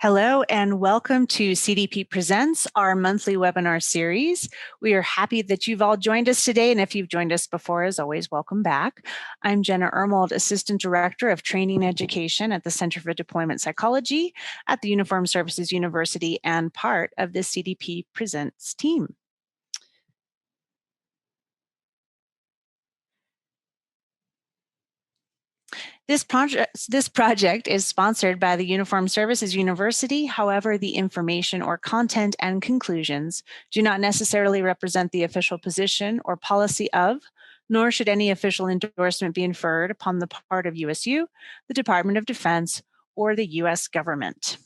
Hello and welcome to CDP Presents, our monthly webinar series. We are happy that you've all joined us today, and if you've joined us before, as always, welcome back. I'm Jenna Ermold, Assistant Director of Training and Education at the Center for Deployment Psychology at the Uniformed Services University and part of the CDP Presents team. This project is sponsored by the Uniformed Services University. However, the information or content and conclusions do not necessarily represent the official position or policy of, nor should any official endorsement be inferred upon the part of USU, the Department of Defense, or the US government.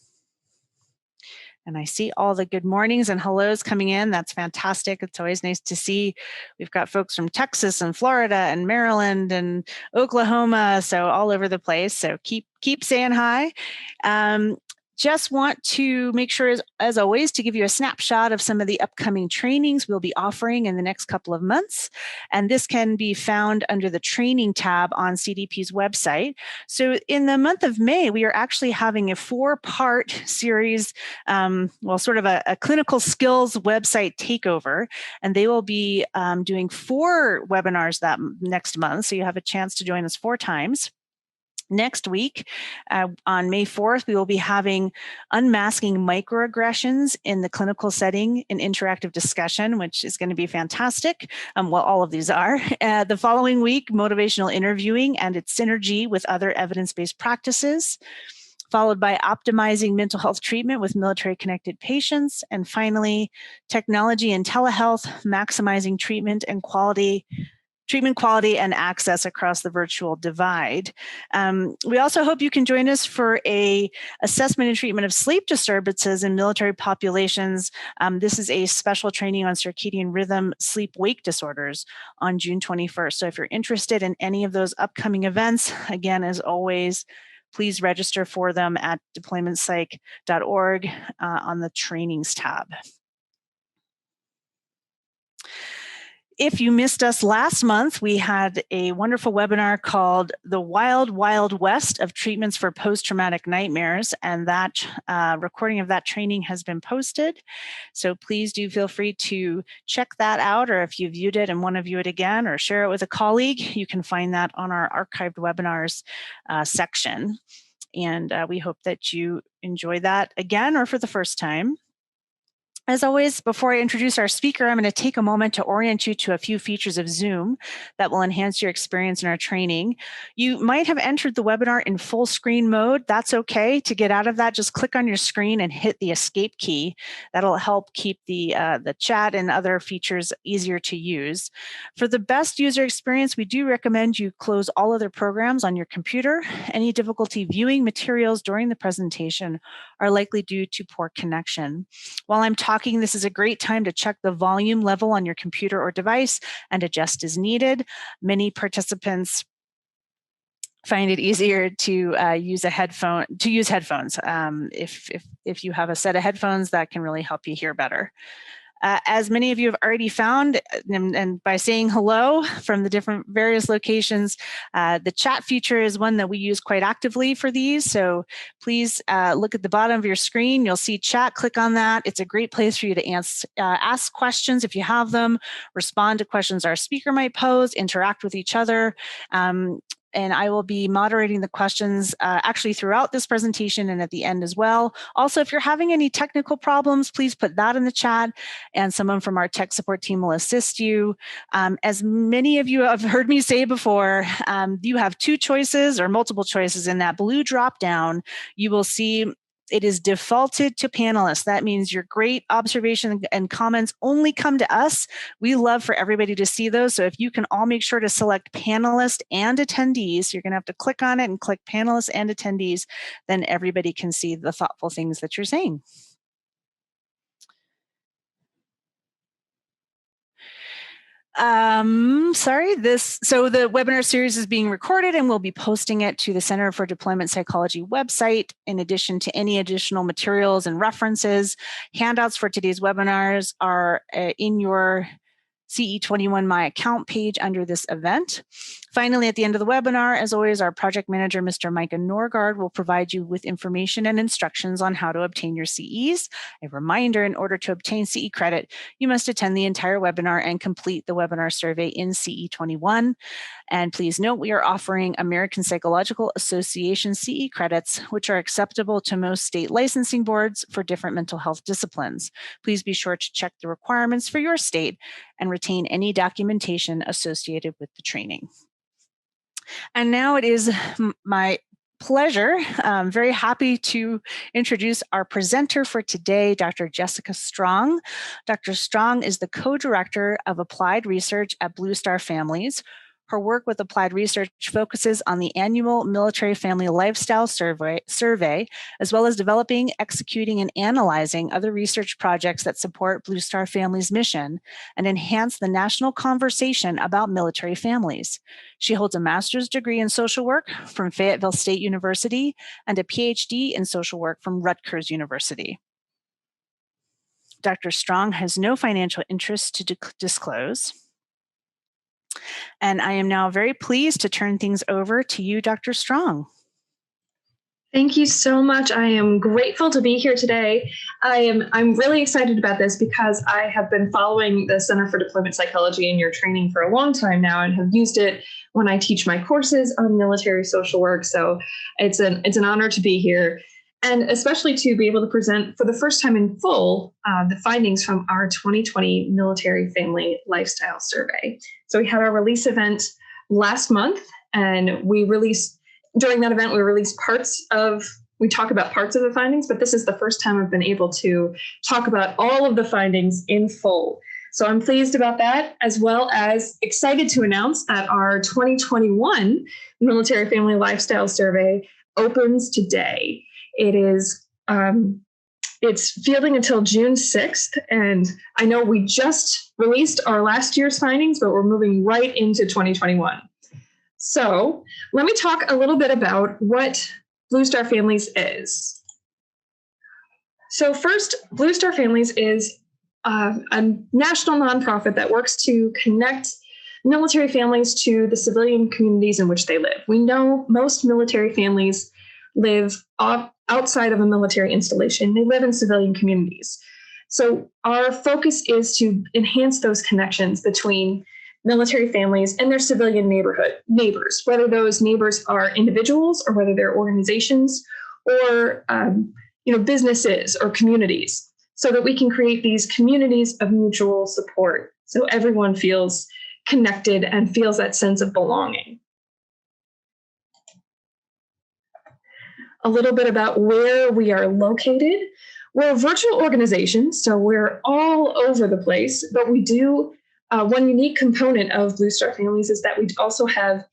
And I see all the good mornings and hellos coming in. That's fantastic. It's always nice to see. We've got folks from Texas and Florida and Maryland and Oklahoma, so all over the place. So keep saying hi. Just want to make sure, as always, to give you a snapshot of some of the upcoming trainings we'll be offering in the next couple of months. And this can be found under the training tab on CDP's website. So in the month of May, we are actually having a 4-part series, sort of a clinical skills website takeover. And they will be doing 4 webinars that next month. So you have a chance to join us 4 times. Next week, on May 4th, we will be having Unmasking Microaggressions in the Clinical Setting, an interactive discussion, which is going to be fantastic. All of these are. The following week, Motivational Interviewing and its synergy with other evidence-based practices, followed by Optimizing Mental Health Treatment with Military-Connected Patients, and finally, Technology and Telehealth, Maximizing Treatment quality and access across the virtual divide. We also hope you can join us for a assessment and treatment of sleep disturbances in military populations. This is a special training on circadian rhythm sleep-wake disorders on June 21st. So if you're interested in any of those upcoming events, again, as always, please register for them at deploymentpsych.org on the trainings tab. If you missed us last month, we had a wonderful webinar called The Wild, Wild West of Treatments for Post-Traumatic Nightmares, and that recording of that training has been posted. So please do feel free to check that out, or if you viewed it and want to view it again or share it with a colleague, you can find that on our archived webinars section. And we hope that you enjoy that again or for the first time. As always, before I introduce our speaker, I'm going to take a moment to orient you to a few features of Zoom that will enhance your experience in our training. You might have entered the webinar in full screen mode. That's okay. To get out of that, just click on your screen and hit the escape key. That'll help keep the chat and other features easier to use. For the best user experience, we do recommend you close all other programs on your computer. Any difficulty viewing materials during the presentation are likely due to poor connection. While I'm talking, this is a great time to check the volume level on your computer or device and adjust as needed. Many participants find it easier to use headphones. If you have a set of headphones, that can really help you hear better. As many of you have already found, and by saying hello from the different various locations, the chat feature is one that we use quite actively for these. So please look at the bottom of your screen. You'll see chat. Click on that. It's a great place for you to ask questions if you have them, respond to questions our speaker might pose, interact with each other. And I will be moderating the questions actually throughout this presentation and at the end as well. Also, if you're having any technical problems, please put that in the chat and someone from our tech support team will assist you. As many of you have heard me say before, you have 2 choices or multiple choices in that blue drop down. You will see it is defaulted to panelists. That means your great observation and comments only come to us. We love for everybody to see those. So if you can all make sure to select panelists and attendees, you're going to have to click on it and click panelists and attendees, then everybody can see the thoughtful things that you're saying. So the webinar series is being recorded and we'll be posting it to the Center for Deployment Psychology website, in addition to any additional materials and references. Handouts for today's webinars are in your CE21 My Account page under this event. Finally, at the end of the webinar, as always, our project manager, Mr. Micah Norgard, will provide you with information and instructions on how to obtain your CEs. A reminder, in order to obtain CE credit, you must attend the entire webinar and complete the webinar survey in CE 21. And please note, we are offering American Psychological Association CE credits, which are acceptable to most state licensing boards for different mental health disciplines. Please be sure to check the requirements for your state and retain any documentation associated with the training. And now it is my pleasure. I'm very happy to introduce our presenter for today, Dr. Jessica Strong. Dr. Strong is the co-director of applied research at Blue Star Families. Her work with applied research focuses on the annual Military Family Lifestyle Survey, as well as developing, executing, and analyzing other research projects that support Blue Star Families' mission and enhance the national conversation about military families. She holds a master's degree in social work from Fayetteville State University and a PhD in social work from Rutgers University. Dr. Strong has no financial interest to disclose. And I am now very pleased to turn things over to you, Dr. Strong. Thank you so much. I am grateful to be here today. I'm really excited about this because I have been following the Center for Deployment Psychology in your training for a long time now and have used it when I teach my courses on military social work. So it's an honor to be here, and especially to be able to present for the first time in full the findings from our 2020 Military Family Lifestyle Survey. So we had our release event last month, and during that event, we talk about parts of the findings, but this is the first time I've been able to talk about all of the findings in full. So I'm pleased about that, as well as excited to announce that our 2021 Military Family Lifestyle Survey opens today. It's fielding until June 6th, and I know we just released our last year's findings, but we're moving right into 2021. So let me talk a little bit about what Blue Star Families is. So first, Blue Star Families is a national nonprofit that works to connect military families to the civilian communities in which they live. We know most military families live outside of a military installation. They live in civilian communities. So our focus is to enhance those connections between military families and their civilian neighbors, whether those neighbors are individuals or whether they're organizations or businesses or communities, so that we can create these communities of mutual support so everyone feels connected and feels that sense of belonging. A little bit about where we are located. We're a virtual organization, so we're all over the place, but we do one unique component of Blue Star Families is that we also have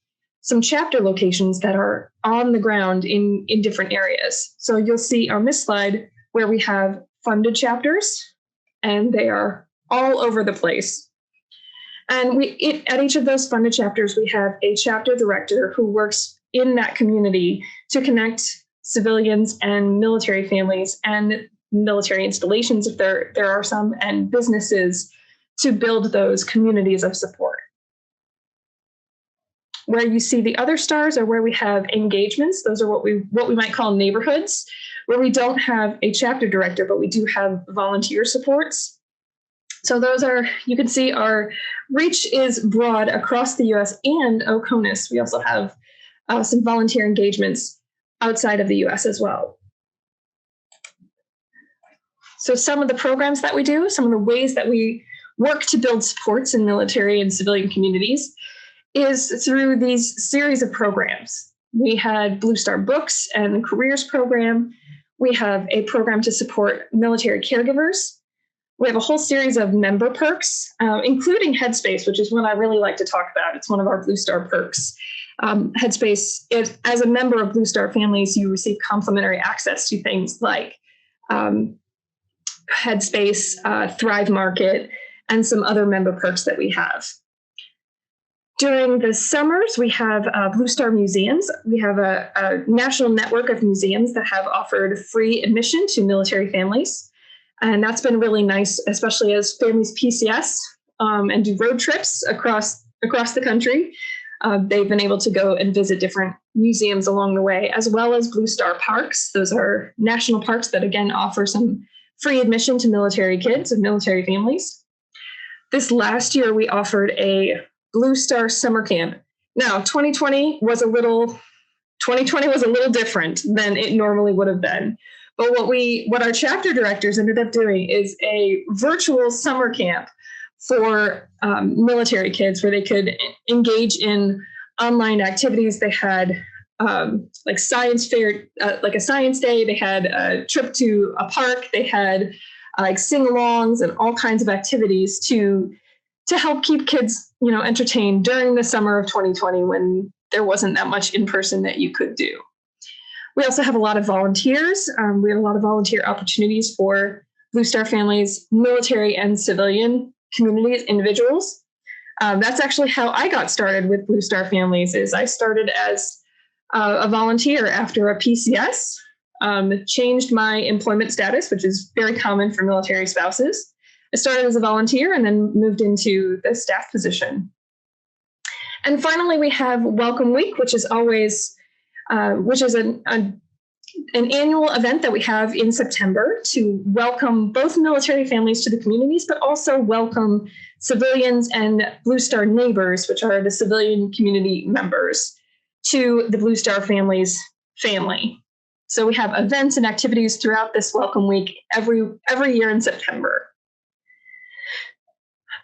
some chapter locations that are on the ground in different areas. So you'll see on this slide where we have funded chapters, and they are all over the place. And at each of those funded chapters, we have a chapter director who works in that community to connect civilians and military families and military installations, if there are some, and businesses, to build those communities of support. Where you see the other stars are where we have engagements. Those are what we might call neighborhoods, where we don't have a chapter director, but we do have volunteer supports. So those are, you can see our reach is broad across the US and OCONUS. We also have some volunteer engagements outside of the US as well. So some of the programs that we do, some of the ways that we work to build supports in military and civilian communities is through these series of programs. We had Blue Star Books and the Careers Program. We have a program to support military caregivers. We have a whole series of member perks, including Headspace, which is one I really like to talk about. It's one of our Blue Star perks. Headspace, as a member of Blue Star Families, you receive complimentary access to things like Headspace, Thrive Market, and some other member perks that we have. During the summers, we have Blue Star Museums. We have a national network of museums that have offered free admission to military families. And that's been really nice, especially as families PCS and do road trips across the country. They've been able to go and visit different museums along the way, as well as Blue Star Parks. Those are national parks that, again, offer some free admission to military kids and military families. This last year, we offered a Blue Star summer camp. Now, 2020 was a little different than it normally would have been. But what our chapter directors ended up doing is a virtual summer camp for military kids where they could engage in online activities. They had like science fair, like a science day. They had a trip to a park. They had like sing-alongs and all kinds of activities to help keep kids, entertained during the summer of 2020 when there wasn't that much in person that you could do. We also have a lot of volunteers. We have a lot of volunteer opportunities for Blue Star families, military and civilian communities, individuals. That's actually how I got started with Blue Star families. Is I started as a volunteer after a PCS, changed my employment status, which is very common for military spouses. I started as a volunteer and then moved into the staff position. And finally, we have Welcome Week, which is always, an annual event that we have in September to welcome both military families to the communities, but also welcome civilians and Blue Star neighbors, which are the civilian community members, to the Blue Star families family. So we have events and activities throughout this Welcome Week every year in September.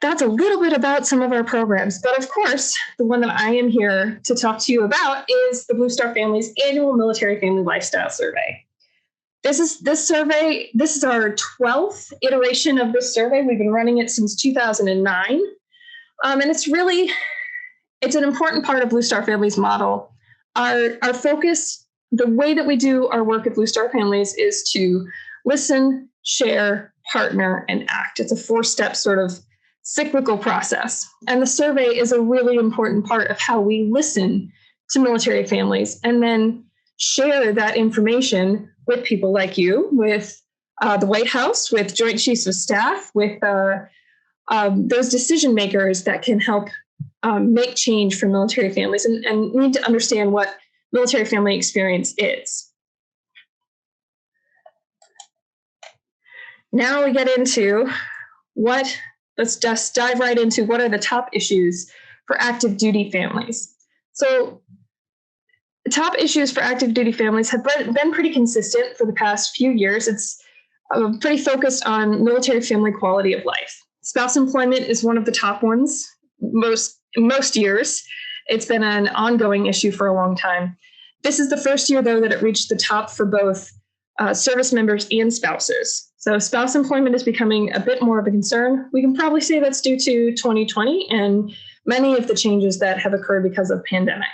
That's a little bit about some of our programs. But of course, the one that I am here to talk to you about is the Blue Star Family's annual Military Family Lifestyle Survey. This is our 12th iteration of this survey. We've been running it since 2009. And it's an important part of Blue Star Family's model. Our focus, the way that we do our work at Blue Star Families is to listen, share, partner, and act. It's a 4-step sort of cyclical process. And the survey is a really important part of how we listen to military families and then share that information with people like you, with the White House, with Joint Chiefs of Staff, with those decision makers that can help make change for military families and need to understand what military family experience is. Now we get into let's just dive right into what are the top issues for active duty families. So the top issues for active duty families have been pretty consistent for the past few years. It's pretty focused on military family quality of life. Spouse employment is one of the top ones most years. It's been an ongoing issue for a long time. This is the first year, though, that it reached the top for both service members and spouses. So spouse employment is becoming a bit more of a concern. We can probably say that's due to 2020 and many of the changes that have occurred because of pandemic.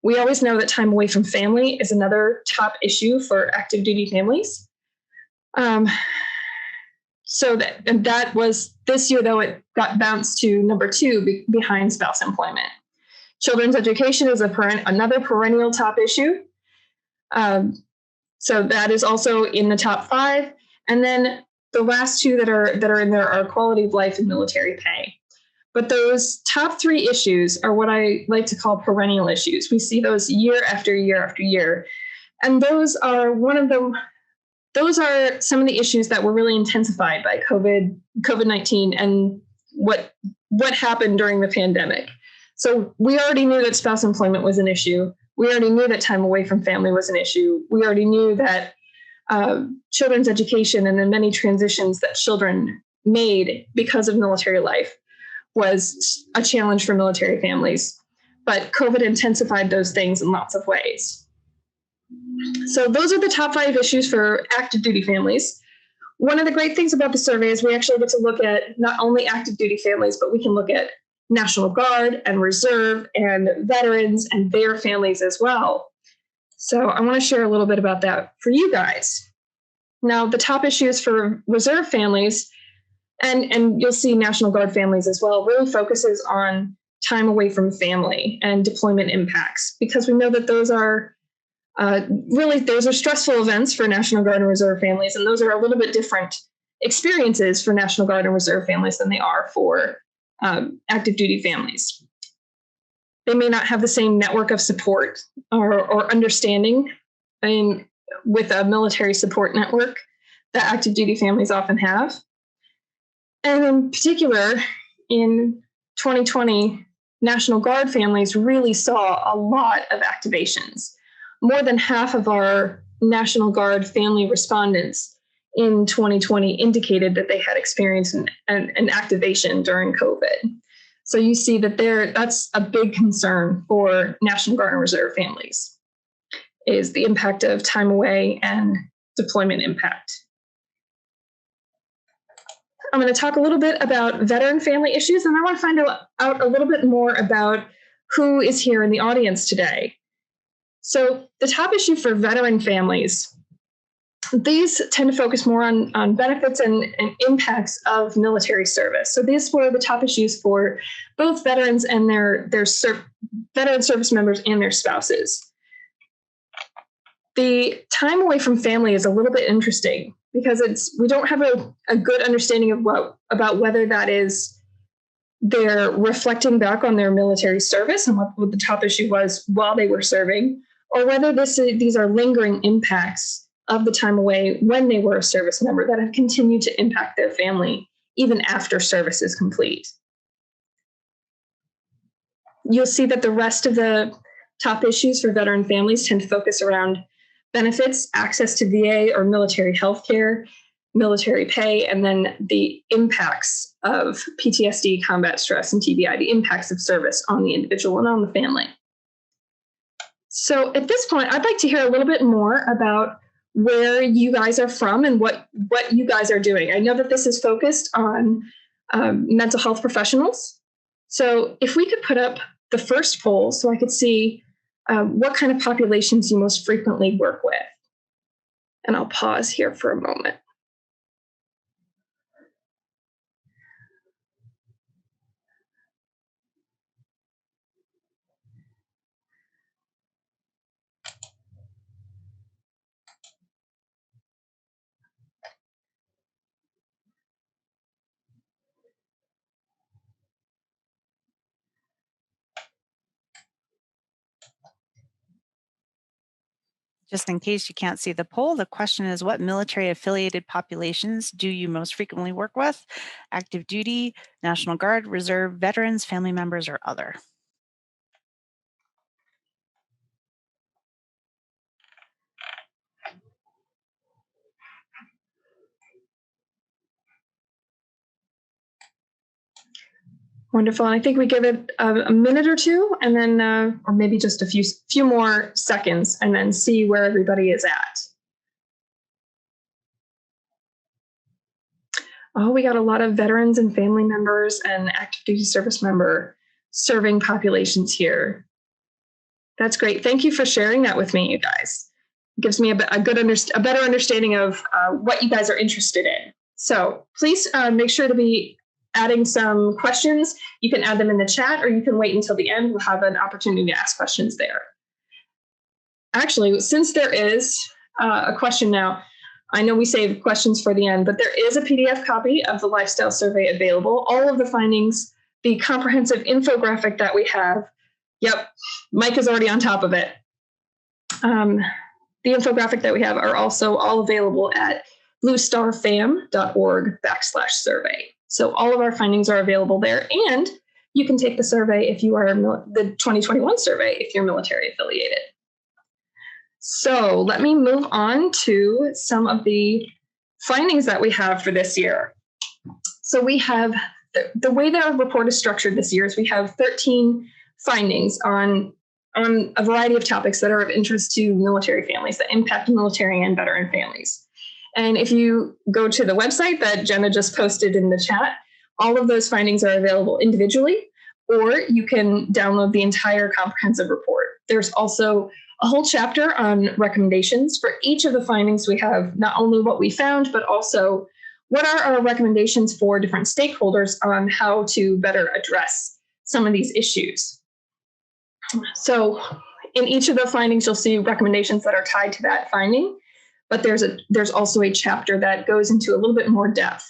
We always know that time away from family is another top issue for active duty families. So that was this year, though, it got bounced to number 2 behind spouse employment. Children's education is another perennial top issue. So that is also in the top 5. And then the last 2 that are in there are quality of life and military pay. But those top 3 issues are what I like to call perennial issues. We see those year after year after year. And those are some of the issues that were really intensified by COVID-19 and what happened during the pandemic. So we already knew that spouse employment was an issue. We already knew that time away from family was an issue. We already knew that children's education and the many transitions that children made because of military life was a challenge for military families. But COVID intensified those things in lots of ways. So those are the top 5 issues for active duty families. One of the great things about the survey is we actually get to look at not only active duty families, but we can look at National Guard and Reserve and veterans and their families as well. So I want to share a little bit about that for you guys. Now, the top issues for Reserve families, and you'll see National Guard families as well, really focuses on time away from family and deployment impacts, because we know that those are stressful events for National Guard and Reserve families, and those are a little bit different experiences for National Guard and Reserve families than they are for active duty families. They may not have the same network of support or understanding with a military support network that active duty families often have. And in particular, in 2020, National Guard families really saw a lot of activations. More than half of our National Guard family respondents in 2020 indicated that they had experienced an activation during COVID. So you see that that's a big concern for National Guard and Reserve families, is the impact of time away and deployment impact. I'm going to talk a little bit about veteran family issues, and I want to find out a little bit more about who is here in the audience today. So the top issue for veteran families, these tend to focus more on benefits and impacts of military service. So these were the top issues for both veterans and their veteran service members and their spouses. The time away from family is a little bit interesting because we don't have a good understanding of about whether that is they're reflecting back on their military service and what the top issue was while they were serving, or whether these are lingering impacts of the time away when they were a service member that have continued to impact their family even after service is complete. You'll see that the rest of the top issues for veteran families tend to focus around benefits, access to VA or military health care, military pay, and then the impacts of PTSD, combat stress, and TBI, the impacts of service on the individual and on the family. So at this point, I'd like to hear a little bit more about where you guys are from and what you guys are doing. I know that this is focused on mental health professionals. So if we could put up the first poll so I could see what kind of populations you most frequently work with. And I'll pause here for a moment. Just in case you can't see the poll, the question is, what military affiliated populations do you most frequently work with? Active duty, National Guard, Reserve, veterans, family members, or other? Wonderful. And I think we give it a minute or two, and then, or maybe just a few more seconds, and then see where everybody is at. Oh, we got a lot of veterans and family members and active duty service member serving populations here. That's great. Thank you for sharing that with me, you guys. It gives me a better understanding of what you guys are interested in. So please make sure to be adding some questions. You can add them in the chat, or you can wait until the end. We'll have an opportunity to ask questions there. Actually, since there is a question now, I know we save questions for the end, but there is a PDF copy of the lifestyle survey available. All of the findings, the comprehensive infographic that we have. Yep, Mike is already on top of it. The infographic that we have are also all available at bluestarfam.org/survey. So all of our findings are available there, and you can take the survey if you are the 2021 survey if you're military affiliated. So let me move on to some of the findings that we have for this year. So we have the way that our report is structured this year is we have 13 findings on a variety of topics that are of interest to military families, that impact military and veteran families. And if you go to the website that Jenna just posted in the chat, all of those findings are available individually, or you can download the entire comprehensive report. There's also a whole chapter on recommendations for each of the findings. We have not only what we found, but also what are our recommendations for different stakeholders on how to better address some of these issues. So in each of the findings, you'll see recommendations that are tied to that finding, but there's also a chapter that goes into a little bit more depth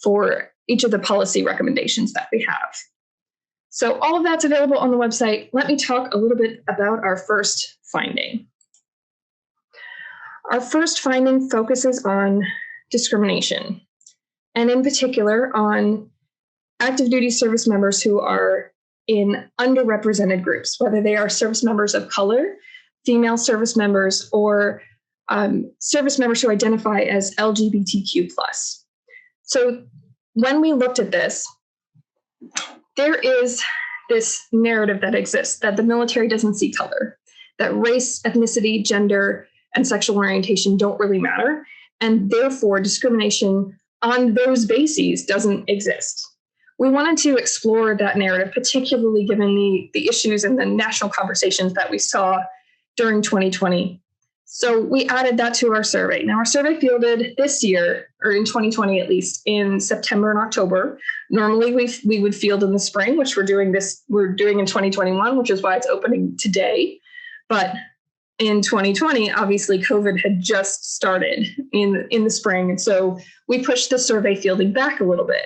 for each of the policy recommendations that we have. So all of that's available on the website. Let me talk a little bit about our first finding. Our first finding focuses on discrimination, and in particular on active duty service members who are in underrepresented groups, whether they are service members of color, female service members, or service members who identify as LGBTQ+. So when we looked at this, there is this narrative that exists that the military doesn't see color, that race, ethnicity, gender, and sexual orientation don't really matter, and therefore discrimination on those bases doesn't exist. We wanted to explore that narrative, particularly given the issues and the national conversations that we saw during 2020. So we added that to our survey. Now, our survey fielded this year, or in 2020 at least, in September and October. Normally, we would field in the spring, which we're doing in 2021, which is why it's opening today. But in 2020, obviously, COVID had just started in the spring, and so we pushed the survey fielding back a little bit.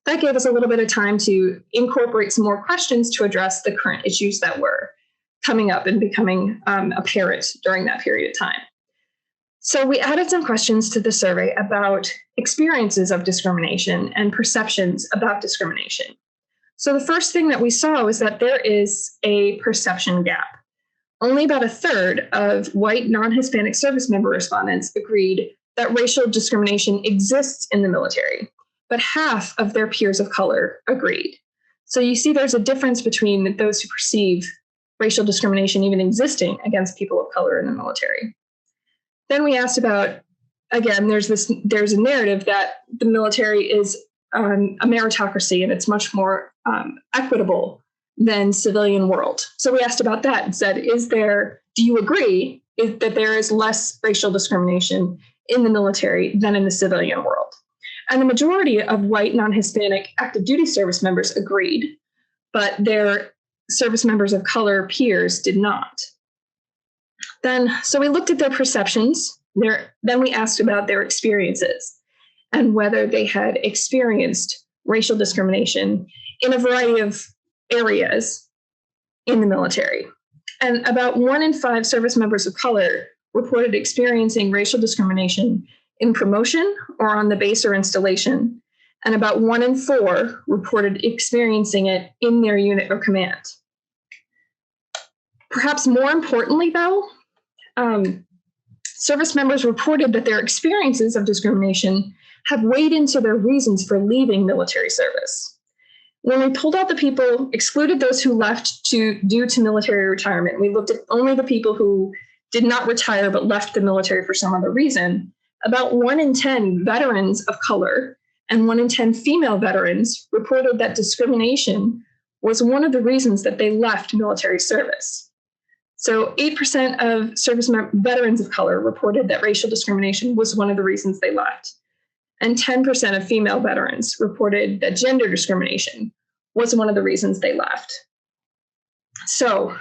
That gave us a little bit of time to incorporate some more questions to address the current issues that were coming up and becoming apparent during that period of time. So we added some questions to the survey about experiences of discrimination and perceptions about discrimination. So the first thing that we saw was that there is a perception gap. Only about a third of white non-Hispanic service member respondents agreed that racial discrimination exists in the military, but half of their peers of color agreed. So you see there's a difference between those who perceive racial discrimination even existing against people of color in the military. Then we asked about, again, there's a narrative that the military is a meritocracy and it's much more equitable than civilian world. So we asked about that and said, do you agree that there is less racial discrimination in the military than in the civilian world? And the majority of white non-Hispanic active duty service members agreed, but their service members of color peers did not. So we looked at their perceptions. Then we asked about their experiences and whether they had experienced racial discrimination in a variety of areas in the military. And about 1 in 5 service members of color reported experiencing racial discrimination in promotion or on the base or installation. And about 1 in 4 reported experiencing it in their unit or command. Perhaps more importantly, though, service members reported that their experiences of discrimination have weighed into their reasons for leaving military service. When we pulled out the people, excluded those who left due to military retirement, we looked at only the people who did not retire but left the military for some other reason. About 1 in 10 veterans of color and 1 in 10 female veterans reported that discrimination was one of the reasons that they left military service. So 8% of veterans of color reported that racial discrimination was one of the reasons they left. And 10% of female veterans reported that gender discrimination was one of the reasons they left. So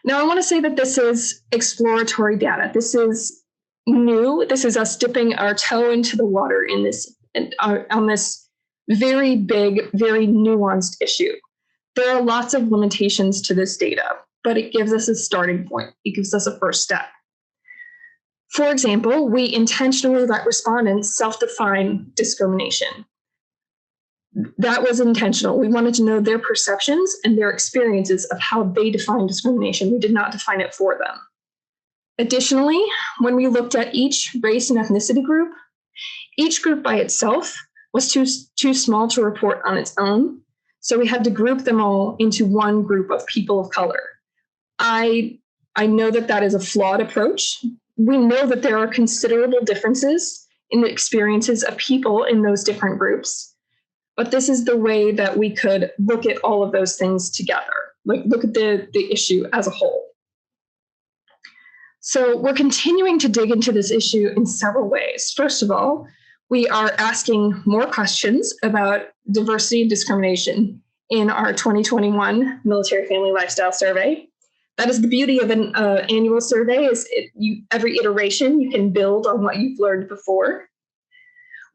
now I want to say that this is exploratory data. This is new. This is us dipping our toe into the water on this very big, very nuanced issue. There are lots of limitations to this data, but it gives us a starting point. It gives us a first step. For example, we intentionally let respondents self-define discrimination. That was intentional. We wanted to know their perceptions and their experiences of how they define discrimination. We did not define it for them. Additionally, when we looked at each race and ethnicity group, each group by itself was too small to report on its own. So we had to group them all into one group of people of color. I know that is a flawed approach. We know that there are considerable differences in the experiences of people in those different groups, but this is the way that we could look at all of those things together, like look at the issue as a whole. So we're continuing to dig into this issue in several ways. First of all, we are asking more questions about diversity and discrimination in our 2021 Military Family Lifestyle Survey. That is the beauty of an annual survey, is every iteration you can build on what you've learned before.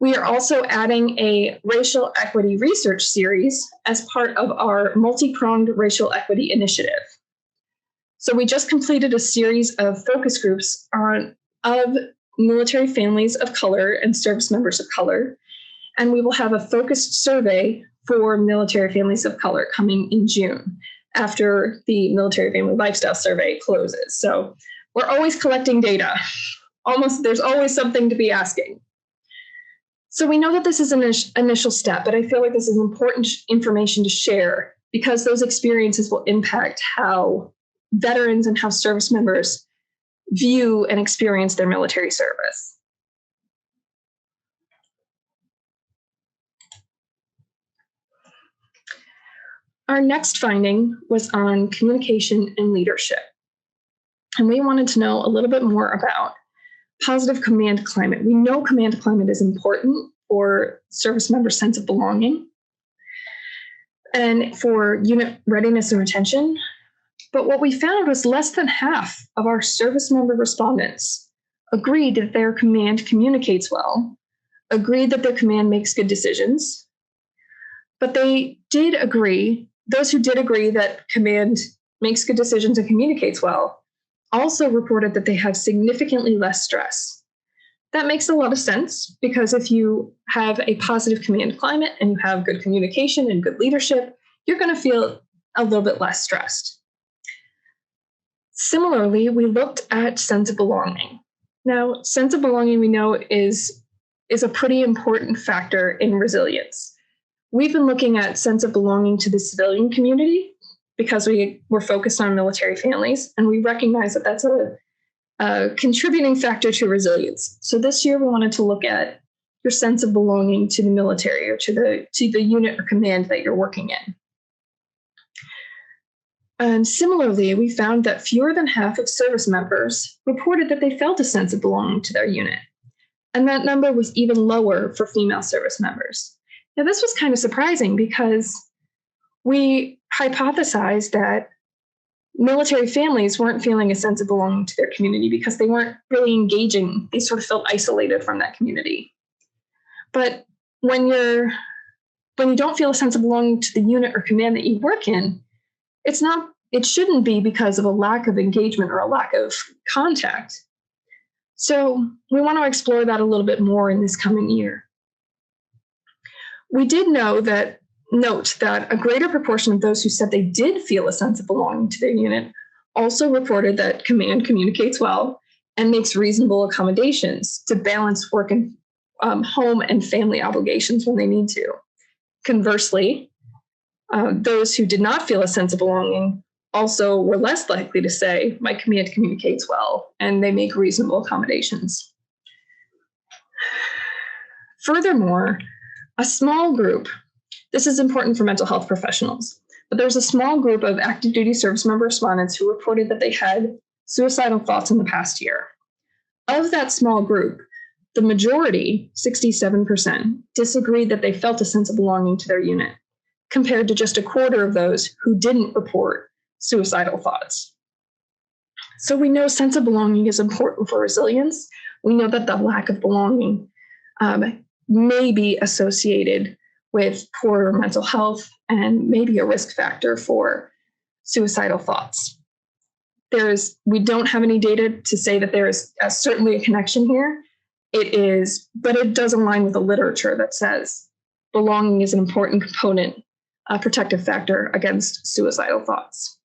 We are also adding a racial equity research series as part of our multi-pronged racial equity initiative. So we just completed a series of focus groups of military families of color and service members of color, and we will have a focused survey for military families of color coming in June after the military family lifestyle survey closes. So we're always collecting data. There's always something to be asking. So we know that this is an initial step, but I feel like this is important information to share because those experiences will impact how veterans and how service members view and experience their military service. Our next finding was on communication and leadership. And we wanted to know a little bit more about positive command climate. We know command climate is important for service member sense of belonging and for unit readiness and retention. But what we found was less than half of our service member respondents agreed that their command communicates well, agreed that their command makes good decisions. But they did agree, those who did agree that command makes good decisions and communicates well, also reported that they have significantly less stress. That makes a lot of sense because if you have a positive command climate and you have good communication and good leadership, you're going to feel a little bit less stressed. Similarly, we looked at sense of belonging. Now, sense of belonging we know is a pretty important factor in resilience. We've been looking at sense of belonging to the civilian community because we were focused on military families, and we recognize that that's a contributing factor to resilience. So this year we wanted to look at your sense of belonging to the military or to the unit or command that you're working in. And similarly, we found that fewer than half of service members reported that they felt a sense of belonging to their unit. And that number was even lower for female service members. Now, this was kind of surprising because we hypothesized that military families weren't feeling a sense of belonging to their community because they weren't really engaging. They sort of felt isolated from that community. But when you don't feel a sense of belonging to the unit or command that you work in, it shouldn't be because of a lack of engagement or a lack of contact. So we want to explore that a little bit more in this coming year. We did note that a greater proportion of those who said they did feel a sense of belonging to their unit also reported that command communicates well and makes reasonable accommodations to balance work and home and family obligations when they need to. Conversely, those who did not feel a sense of belonging also were less likely to say, my command communicates well, and they make reasonable accommodations. Furthermore, a small group, this is important for mental health professionals, but there's a small group of active duty service member respondents who reported that they had suicidal thoughts in the past year. Of that small group, the majority, 67%, disagreed that they felt a sense of belonging to their unit, compared to just a quarter of those who didn't report suicidal thoughts. So we know sense of belonging is important for resilience. We know that the lack of belonging may be associated with poor mental health and maybe a risk factor for suicidal thoughts. We don't have any data to say that there is certainly a connection here. But it does align with the literature that says belonging is an important component, a protective factor against suicidal thoughts.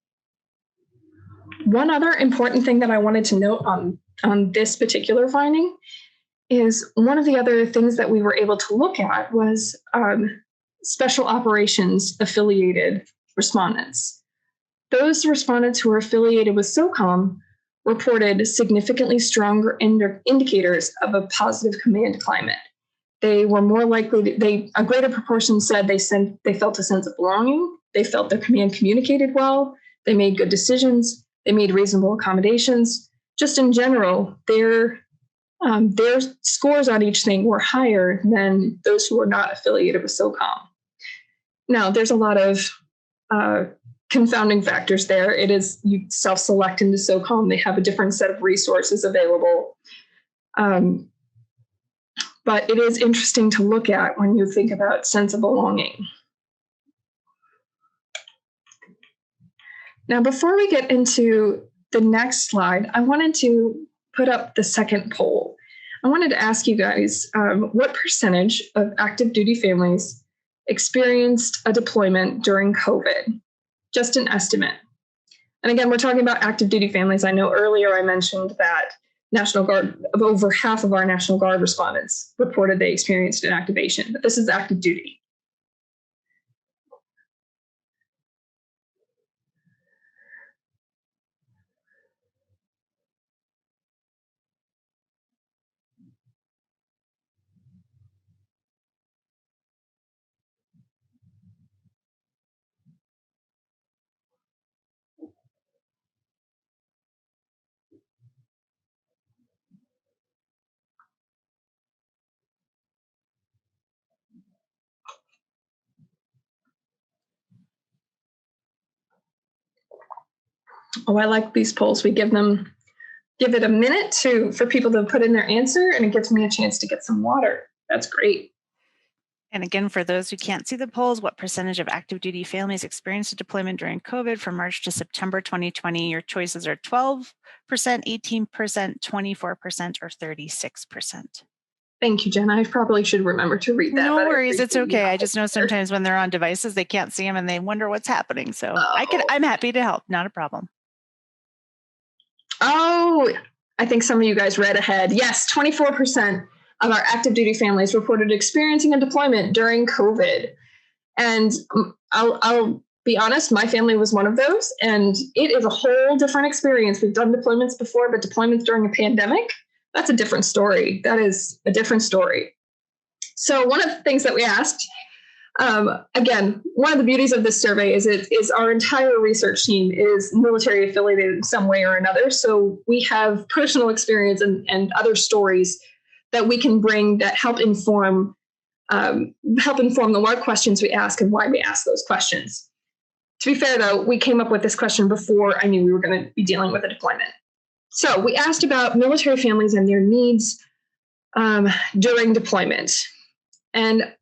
One other important thing that I wanted to note on this particular finding is one of the other things that we were able to look at was special operations affiliated respondents. Those respondents who were affiliated with SOCOM reported significantly stronger indicators of a positive command climate. They were more likely a greater proportion said they felt a sense of belonging, they felt their command communicated well, they made good decisions, they made reasonable accommodations. Just in general, their scores on each thing were higher than those who were not affiliated with SOCOM. Now, there's a lot of confounding factors there. You self-select into SOCOM. They have a different set of resources available. but it is interesting to look at when you think about sense of belonging. Now, before we get into the next slide, I wanted to put up the second poll. I wanted to ask you guys what percentage of active duty families experienced a deployment during COVID? Just an estimate. And again, we're talking about active duty families. I know earlier I mentioned that National Guard, over half of our National Guard respondents reported they experienced an activation, but this is active duty. Oh, I like these polls. We give it a minute for people to put in their answer, and it gives me a chance to get some water. That's great. And again, for those who can't see the polls, what percentage of active duty families experienced a deployment during COVID from March to September 2020? Your choices are 12%, 18%, 24%, or 36%. Thank you, Jen. I probably should remember to read that. No worries. It's okay. I just know sometimes when they're on devices, they can't see them and they wonder what's happening. So I'm happy to help. Not a problem. Oh, I think some of you guys read ahead. Yes, 24% of our active duty families reported experiencing a deployment during COVID. And I'll be honest, my family was one of those, and it is a whole different experience. We've done deployments before, but deployments during a pandemic, that's a different story. That is a different story. So one of the things that we asked, again, one of the beauties of this survey is our entire research team is military affiliated in some way or another. So we have personal experience and other stories that we can bring that help inform the what questions we ask and why we ask those questions. To be fair, though, we came up with this question before I knew we were going to be dealing with a deployment. So we asked about military families and their needs during deployment. And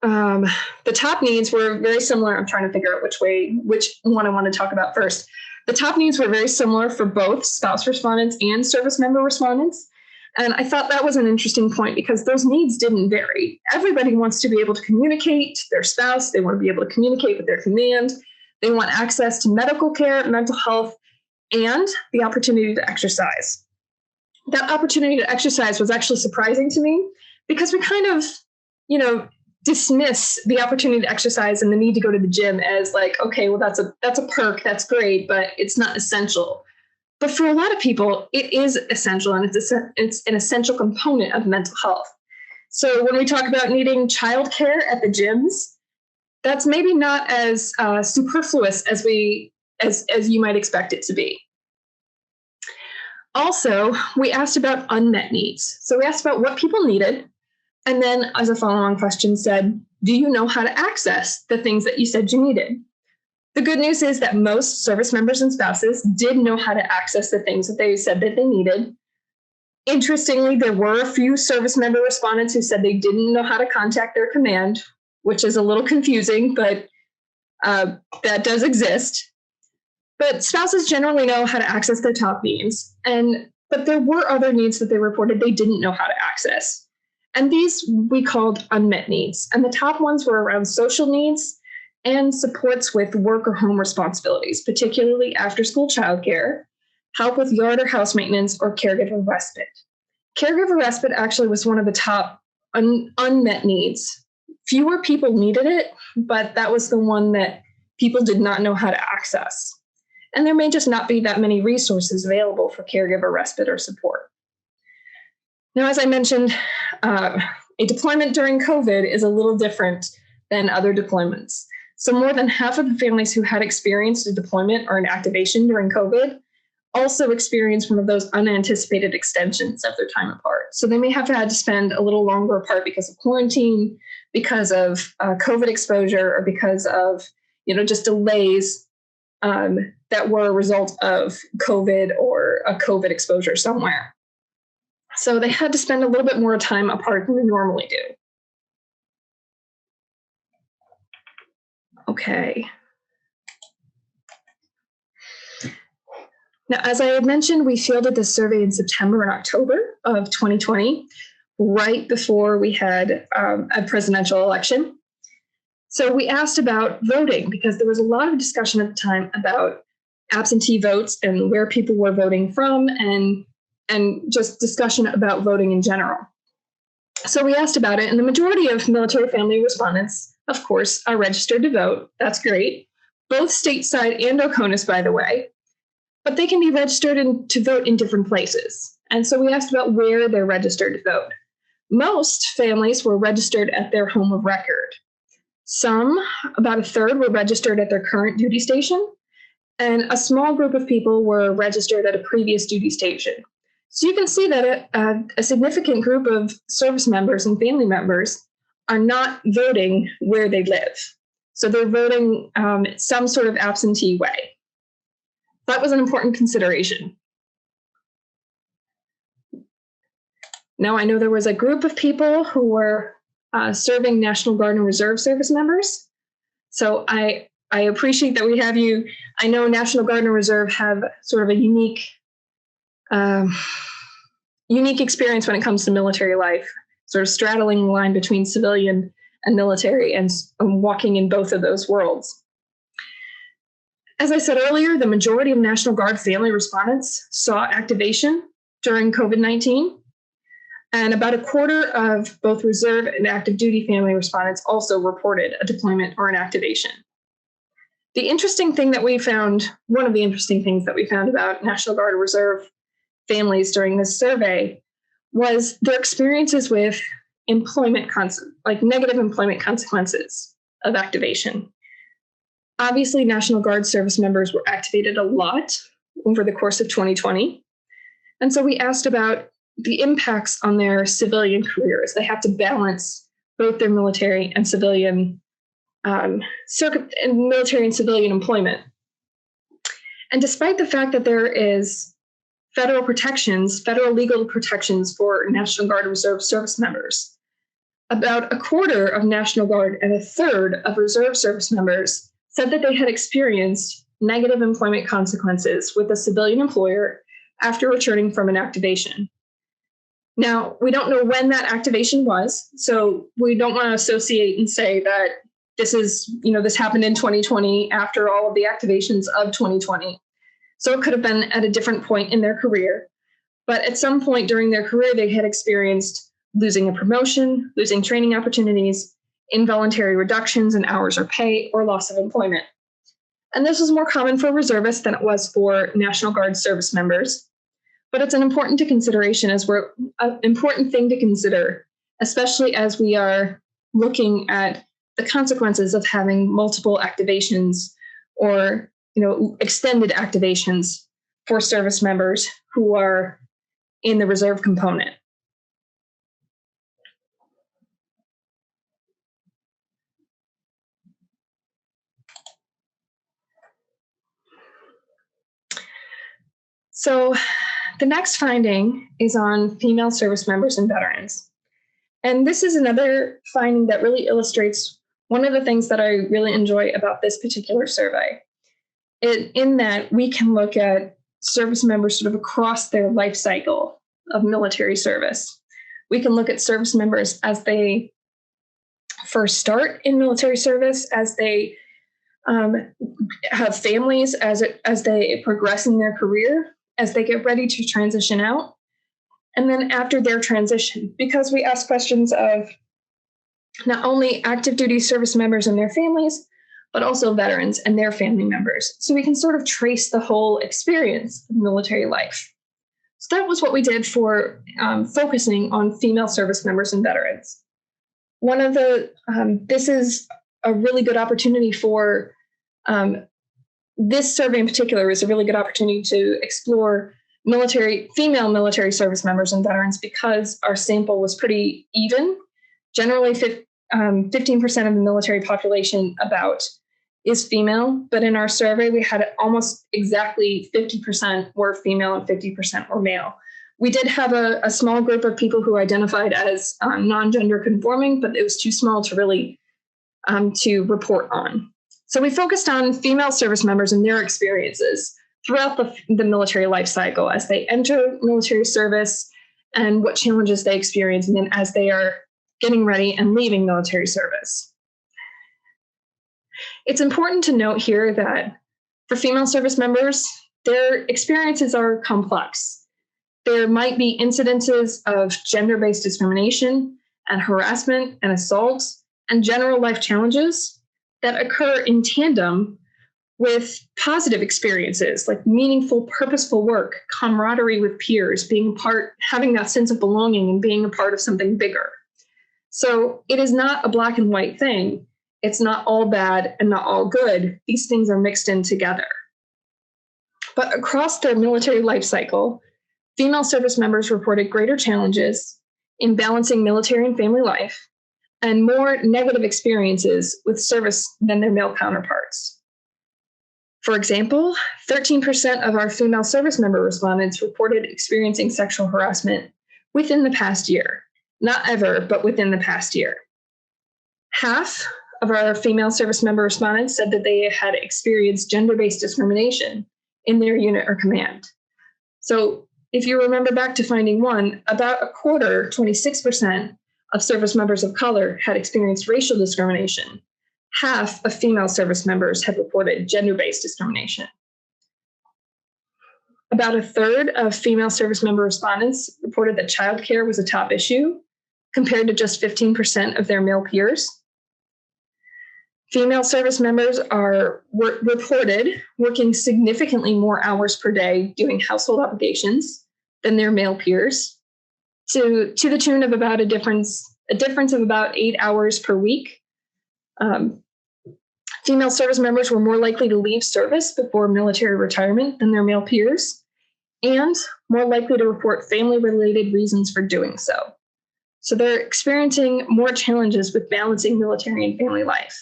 the top needs were very similar. I'm trying to figure out which one I want to talk about first. The top needs were very similar for both spouse respondents and service member respondents. And I thought that was an interesting point because those needs didn't vary. Everybody wants to be able to communicate to their spouse. They want to be able to communicate with their command. They want access to medical care, mental health, and the opportunity to exercise. That opportunity to exercise was actually surprising to me because we kind of, dismiss the opportunity to exercise and the need to go to the gym as like, okay, well, that's a perk, that's great, but it's not essential. But for a lot of people, it is essential, and it's an essential component of mental health. So when we talk about needing childcare at the gyms, that's maybe not as superfluous as you might expect it to be. Also, we asked about unmet needs. So we asked about what people needed. And then as a follow-on question said, do you know how to access the things that you said you needed? The good news is that most service members and spouses did know how to access the things that they said that they needed. Interestingly, there were a few service member respondents who said they didn't know how to contact their command, which is a little confusing, but that does exist. But spouses generally know how to access their top needs. But there were other needs that they reported they didn't know how to access. And these we called unmet needs. And the top ones were around social needs and supports with work or home responsibilities, particularly after-school childcare, help with yard or house maintenance, or caregiver respite. Caregiver respite actually was one of the top unmet needs. Fewer people needed it, but that was the one that people did not know how to access. And there may just not be that many resources available for caregiver respite or support. Now, as I mentioned, a deployment during COVID is a little different than other deployments. So more than half of the families who had experienced a deployment or an activation during COVID also experienced one of those unanticipated extensions of their time apart. So they may have had to spend a little longer apart because of quarantine, because of COVID exposure, or because of just delays that were a result of COVID or a COVID exposure somewhere. So they had to spend a little bit more time apart than they normally do. Okay. Now, as I had mentioned, we fielded this survey in September and October of 2020, right before we had a presidential election. So we asked about voting because there was a lot of discussion at the time about absentee votes and where people were voting from and just discussion about voting in general. So we asked about it, and the majority of military family respondents, of course, are registered to vote. That's great. Both stateside and OCONUS, by the way. But they can be registered to vote in different places. And so we asked about where they're registered to vote. Most families were registered at their home of record. Some, about a third, were registered at their current duty station, and a small group of people were registered at a previous duty station. So you can see that a significant group of service members and family members are not voting where they live. So they're voting some sort of absentee way. That was an important consideration. Now, I know there was a group of people who were serving National Guard and Reserve service members. So I appreciate that we have you. I know National Guard and Reserve have sort of a unique experience when it comes to military life, sort of straddling the line between civilian and military and walking in both of those worlds. As I said earlier, the majority of National Guard family respondents saw activation during COVID-19, and about a quarter of both reserve and active duty family respondents also reported a deployment or an activation. The interesting thing that we found, one of the interesting things that we found about National Guard and Reserve families during this survey was their experiences with negative employment consequences of activation. Obviously, National Guard service members were activated a lot over the course of 2020. And so we asked about the impacts on their civilian careers. They have to balance both their military and civilian employment. And despite the fact that there is federal legal protections for National Guard and Reserve service members, about a quarter of National Guard and a third of Reserve service members said that they had experienced negative employment consequences with a civilian employer after returning from an activation. Now, we don't know when that activation was, so we don't want to associate and say that this happened in 2020 after all of the activations of 2020. So it could have been at a different point in their career. But at some point during their career, they had experienced losing a promotion, losing training opportunities, involuntary reductions in hours or pay, or loss of employment. And this was more common for reservists than it was for National Guard service members. But it's an important thing to consider, especially as we are looking at the consequences of having multiple activations or extended activations for service members who are in the reserve component. So the next finding is on female service members and veterans. And this is another finding that really illustrates one of the things that I really enjoy about this particular survey, in that we can look at service members sort of across their life cycle of military service. We can look at service members as they first start in military service, as they have families, as they progress in their career, as they get ready to transition out, and then after their transition, because we ask questions of not only active duty service members and their families, but also veterans and their family members. So we can sort of trace the whole experience of military life. So that was what we did for focusing on female service members and veterans. This is a really good opportunity for this survey in particular is a really good opportunity to explore female military service members and veterans because our sample was pretty even. Generally, 15% of the military population is female, but in our survey, we had almost exactly 50% were female and 50% were male. We did have a small group of people who identified as non-gender conforming, but it was too small to really to report on. So we focused on female service members and their experiences throughout the military life cycle as they enter military service and what challenges they experience, and then as they are getting ready and leaving military service. It's important to note here that for female service members, their experiences are complex. There might be incidences of gender-based discrimination and harassment and assault and general life challenges that occur in tandem with positive experiences like meaningful, purposeful work, camaraderie with peers, having that sense of belonging and being a part of something bigger. So it is not a black and white thing. It's not all bad and not all good. These things are mixed in together. But across their military life cycle, female service members reported greater challenges in balancing military and family life and more negative experiences with service than their male counterparts. For example, 13% of our female service member respondents reported experiencing sexual harassment within the past year. Not ever, but within the past year. Half of our female service member respondents said that they had experienced gender-based discrimination in their unit or command. So if you remember back to finding one, about a quarter, 26% of service members of color had experienced racial discrimination. Half of female service members had reported gender-based discrimination. About a third of female service member respondents reported that childcare was a top issue, compared to just 15% of their male peers. Female service members are reported working significantly more hours per day doing household obligations than their male peers, to the tune of about a difference of about 8 hours per week. Female service members were more likely to leave service before military retirement than their male peers, and more likely to report family-related reasons for doing so. So they're experiencing more challenges with balancing military and family life.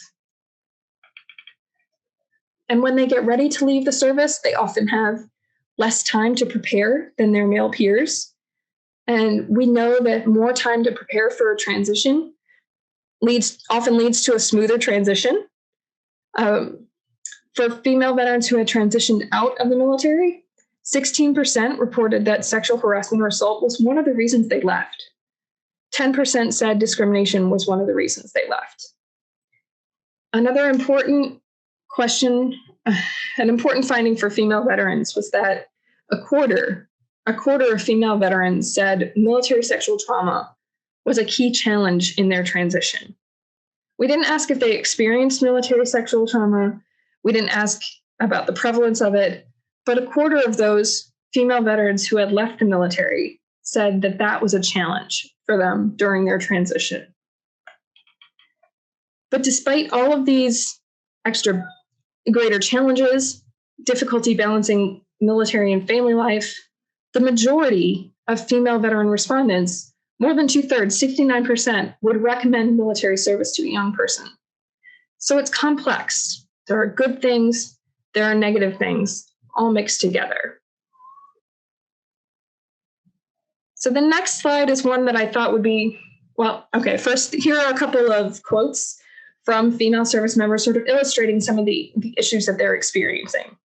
And when they get ready to leave the service, they often have less time to prepare than their male peers. And we know that more time to prepare for a transition often leads to a smoother transition. For female veterans who had transitioned out of the military, 16% reported that sexual harassment or assault was one of the reasons they left. 10% said discrimination was one of the reasons they left. Another important an important finding for female veterans was that a quarter of female veterans said military sexual trauma was a key challenge in their transition. We didn't ask if they experienced military sexual trauma. We didn't ask about the prevalence of it, but a quarter of those female veterans who had left the military said that that was a challenge for them during their transition. But despite all of these greater challenges, difficulty balancing military and family life, the majority of female veteran respondents, more than 2/3, 69%, would recommend military service to a young person. So it's complex. There are good things, there are negative things, all mixed together. So the next slide is one that I thought would be, first, here are a couple of quotes from female service members sort of illustrating some of the issues that they're experiencing.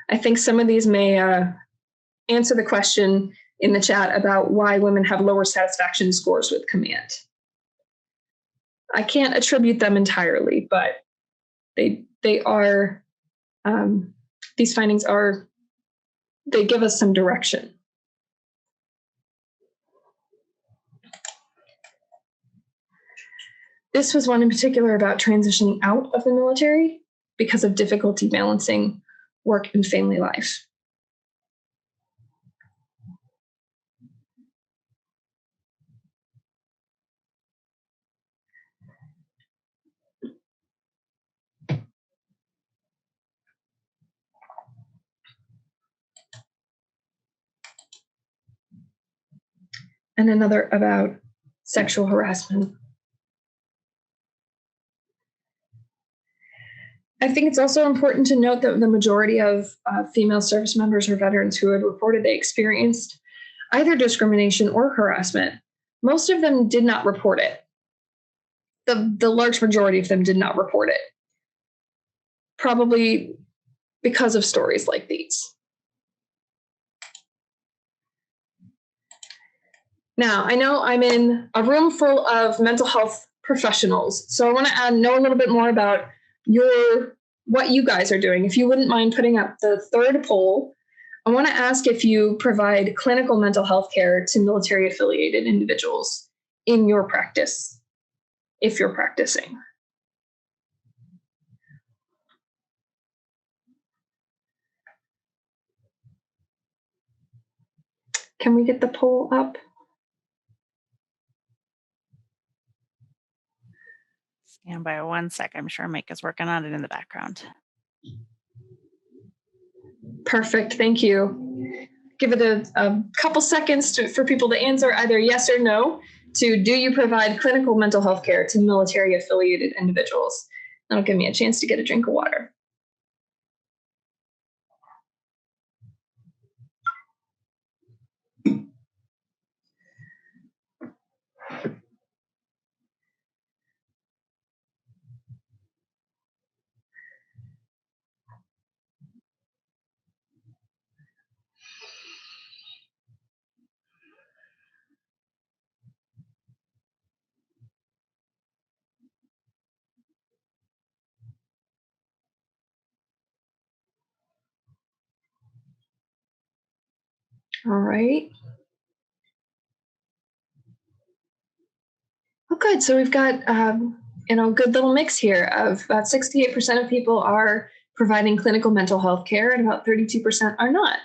I think some of these may answer the question in the chat about why women have lower satisfaction scores with command. I can't attribute them entirely, but they are, these findings they give us some direction. This was one in particular about transitioning out of the military because of difficulty balancing work and family life. And another about sexual harassment. I think it's also important to note that the majority of female service members or veterans who had reported they experienced either discrimination or harassment, most of them did not report it. The large majority of them did not report it, probably because of stories like these. Now, I know I'm in a room full of mental health professionals, so I want to know a little bit more about what you guys are doing. If you wouldn't mind putting up the third poll, I want to ask if you provide clinical mental health care to military affiliated individuals in your practice, if you're practicing. Can we get the poll up? Stand by 1 sec. I'm sure Mike is working on it in the background. Perfect. Thank you. Give it a couple seconds for people to answer either yes or no to do you provide clinical mental health care to military affiliated individuals? That'll give me a chance to get a drink of water. All right. Oh, good. So we've got a good little mix here of about 68% of people are providing clinical mental health care and about 32% are not.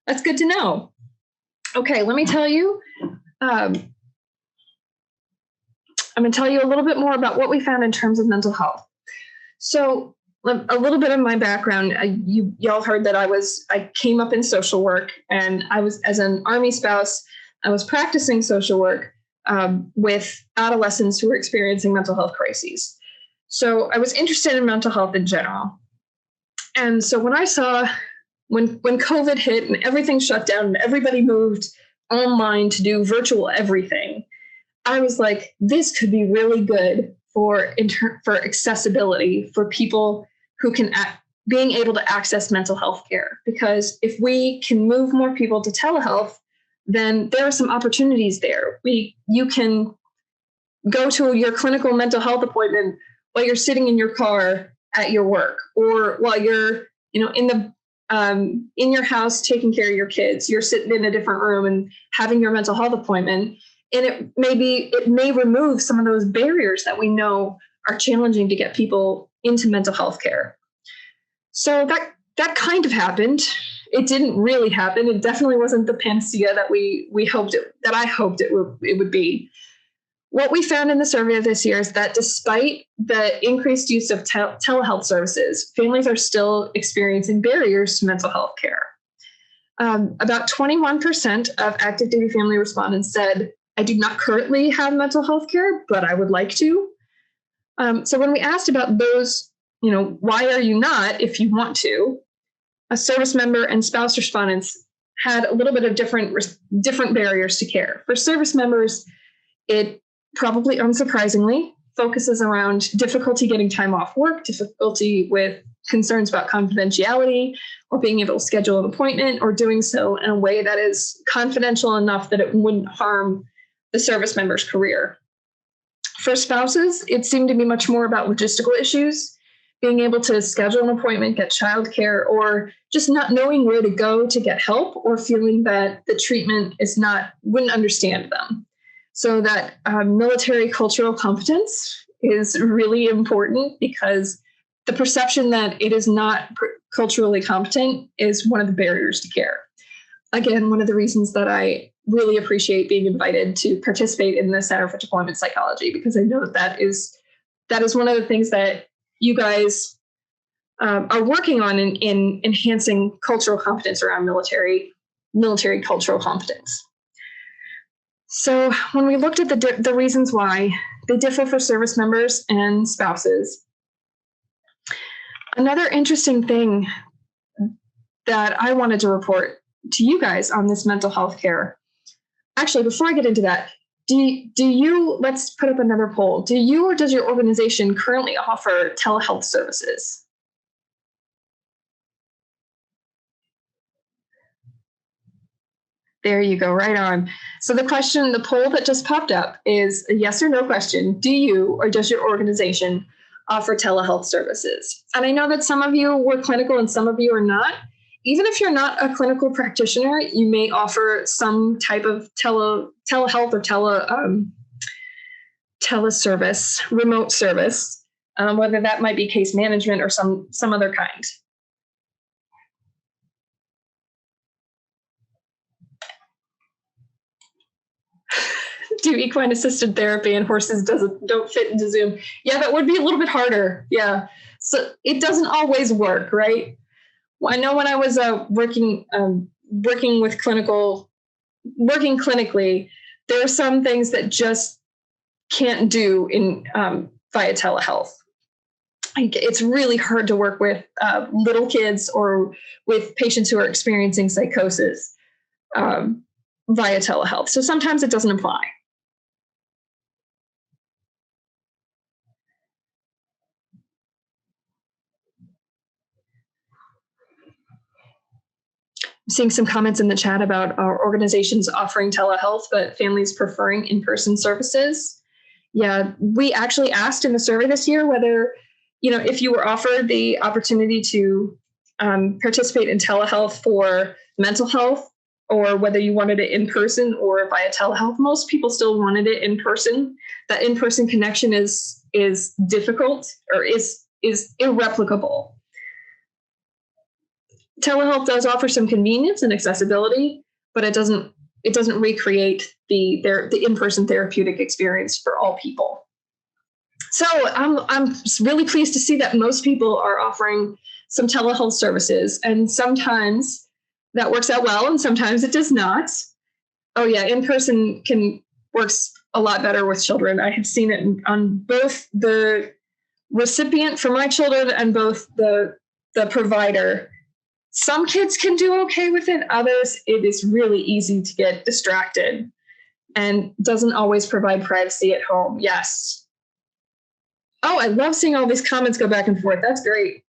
That's good to know. Okay, let me tell you. I'm going to tell you a little bit more about what we found in terms of mental health. So a little bit of my background, y'all heard that I came up in social work, and I was, as an Army spouse, I was practicing social work with adolescents who were experiencing mental health crises. So I was interested in mental health in general. And so when I saw, when COVID hit and everything shut down and everybody moved online to do virtual everything, I was like, this could be really good for accessibility for people who can being able to access mental health care. Because if we can move more people to telehealth, then there are some opportunities there. You can go to your clinical mental health appointment while you're sitting in your car at your work, or while you're, in your house taking care of your kids. You're sitting in a different room and having your mental health appointment. And it may remove some of those barriers that we know are challenging to get people into mental health care. So that kind of happened. It didn't really happen. It definitely wasn't the panacea that I hoped it would be. What we found in the survey this year is that despite the increased use of telehealth services, families are still experiencing barriers to mental health care. About 21% of active duty family respondents said, I do not currently have mental health care, but I would like to. So when we asked about those, why are you not if you want to, a service member and spouse respondents had a little bit of different barriers to care. For service members, it probably unsurprisingly focuses around difficulty getting time off work, difficulty with concerns about confidentiality, or being able to schedule an appointment, or doing so in a way that is confidential enough that it wouldn't harm the service member's career. For spouses, it seemed to be much more about logistical issues, being able to schedule an appointment, get childcare, or just not knowing where to go to get help, or feeling that the treatment wouldn't understand them. So that military cultural competence is really important, because the perception that it is not culturally competent is one of the barriers to care. Again, one of the reasons that I really appreciate being invited to participate in the Center for Deployment Psychology, because I know that is one of the things that you guys are working on in enhancing cultural competence around military cultural competence. So when we looked at the reasons why they differ for service members and spouses, Another interesting thing that I wanted to report to you guys on this mental health care. Actually, before I get into that, do you, let's put up another poll. Do you or does your organization currently offer telehealth services? There you go, right on. So the question, the poll that just popped up is a yes or no question. Do you or does your organization offer telehealth services? And I know that some of you were clinical and some of you are not. Even if you're not a clinical practitioner, you may offer some type of telehealth or teleservice, remote service, whether that might be case management or some other kind. Do equine assisted therapy and horses don't fit into Zoom. Yeah, that would be a little bit harder. Yeah. So it doesn't always work, right? Well, I know when I was working clinically, there are some things that just can't do in via telehealth. It's really hard to work with little kids or with patients who are experiencing psychosis via telehealth. So sometimes it doesn't apply. Seeing some comments in the chat about our organizations offering telehealth, but families preferring in-person services. Yeah, we actually asked in the survey this year whether, if you were offered the opportunity to participate in telehealth for mental health, or whether you wanted it in person or via telehealth. Most people still wanted it in person. That in-person connection is difficult or is irreplicable. Telehealth does offer some convenience and accessibility, but it doesn't recreate the in-person therapeutic experience for all people. So I'm really pleased to see that most people are offering some telehealth services, and sometimes that works out well, and sometimes it does not. Oh yeah, in-person works a lot better with children. I have seen it on both the recipient for my children and both the provider. Some kids can do okay with it. Others, it is really easy to get distracted and doesn't always provide privacy at home. Yes. Oh, I love seeing all these comments go back and forth. That's great.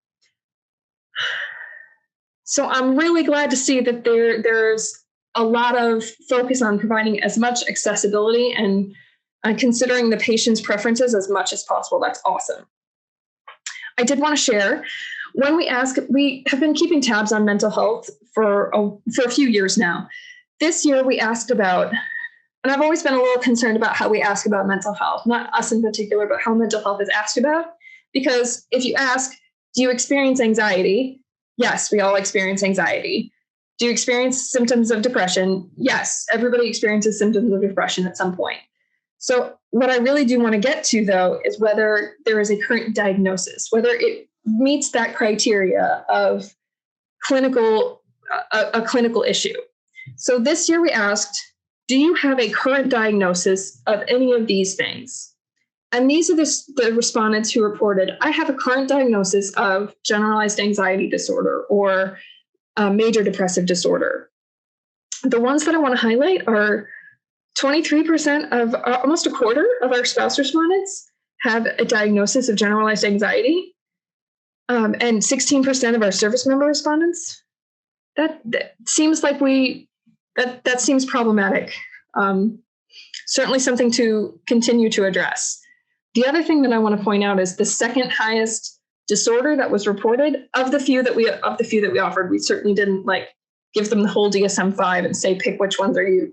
So I'm really glad to see that there's a lot of focus on providing as much accessibility and considering the patient's preferences as much as possible. That's awesome. I did want to share, when we have been keeping tabs on mental health for a few years now. This year we asked about, and I've always been a little concerned about how we ask about mental health, not us in particular, but how mental health is asked about. Because if you ask, do you experience anxiety? Yes, we all experience anxiety. Do you experience symptoms of depression? Yes, everybody experiences symptoms of depression at some point. So what I really do want to get to, though, is whether there is a current diagnosis, whether it meets that criteria of a clinical issue. So this year we asked, do you have a current diagnosis of any of these things? And these are the respondents who reported, I have a current diagnosis of generalized anxiety disorder or major depressive disorder. The ones that I want to highlight are 23% of almost a quarter of our spouse respondents have a diagnosis of generalized anxiety. And 16% of our service member respondents. That seems like that seems problematic. Certainly something to continue to address. The other thing that I want to point out is the second highest disorder that was reported of the few that we offered. We certainly didn't give them the whole DSM-5 and say pick which ones are you.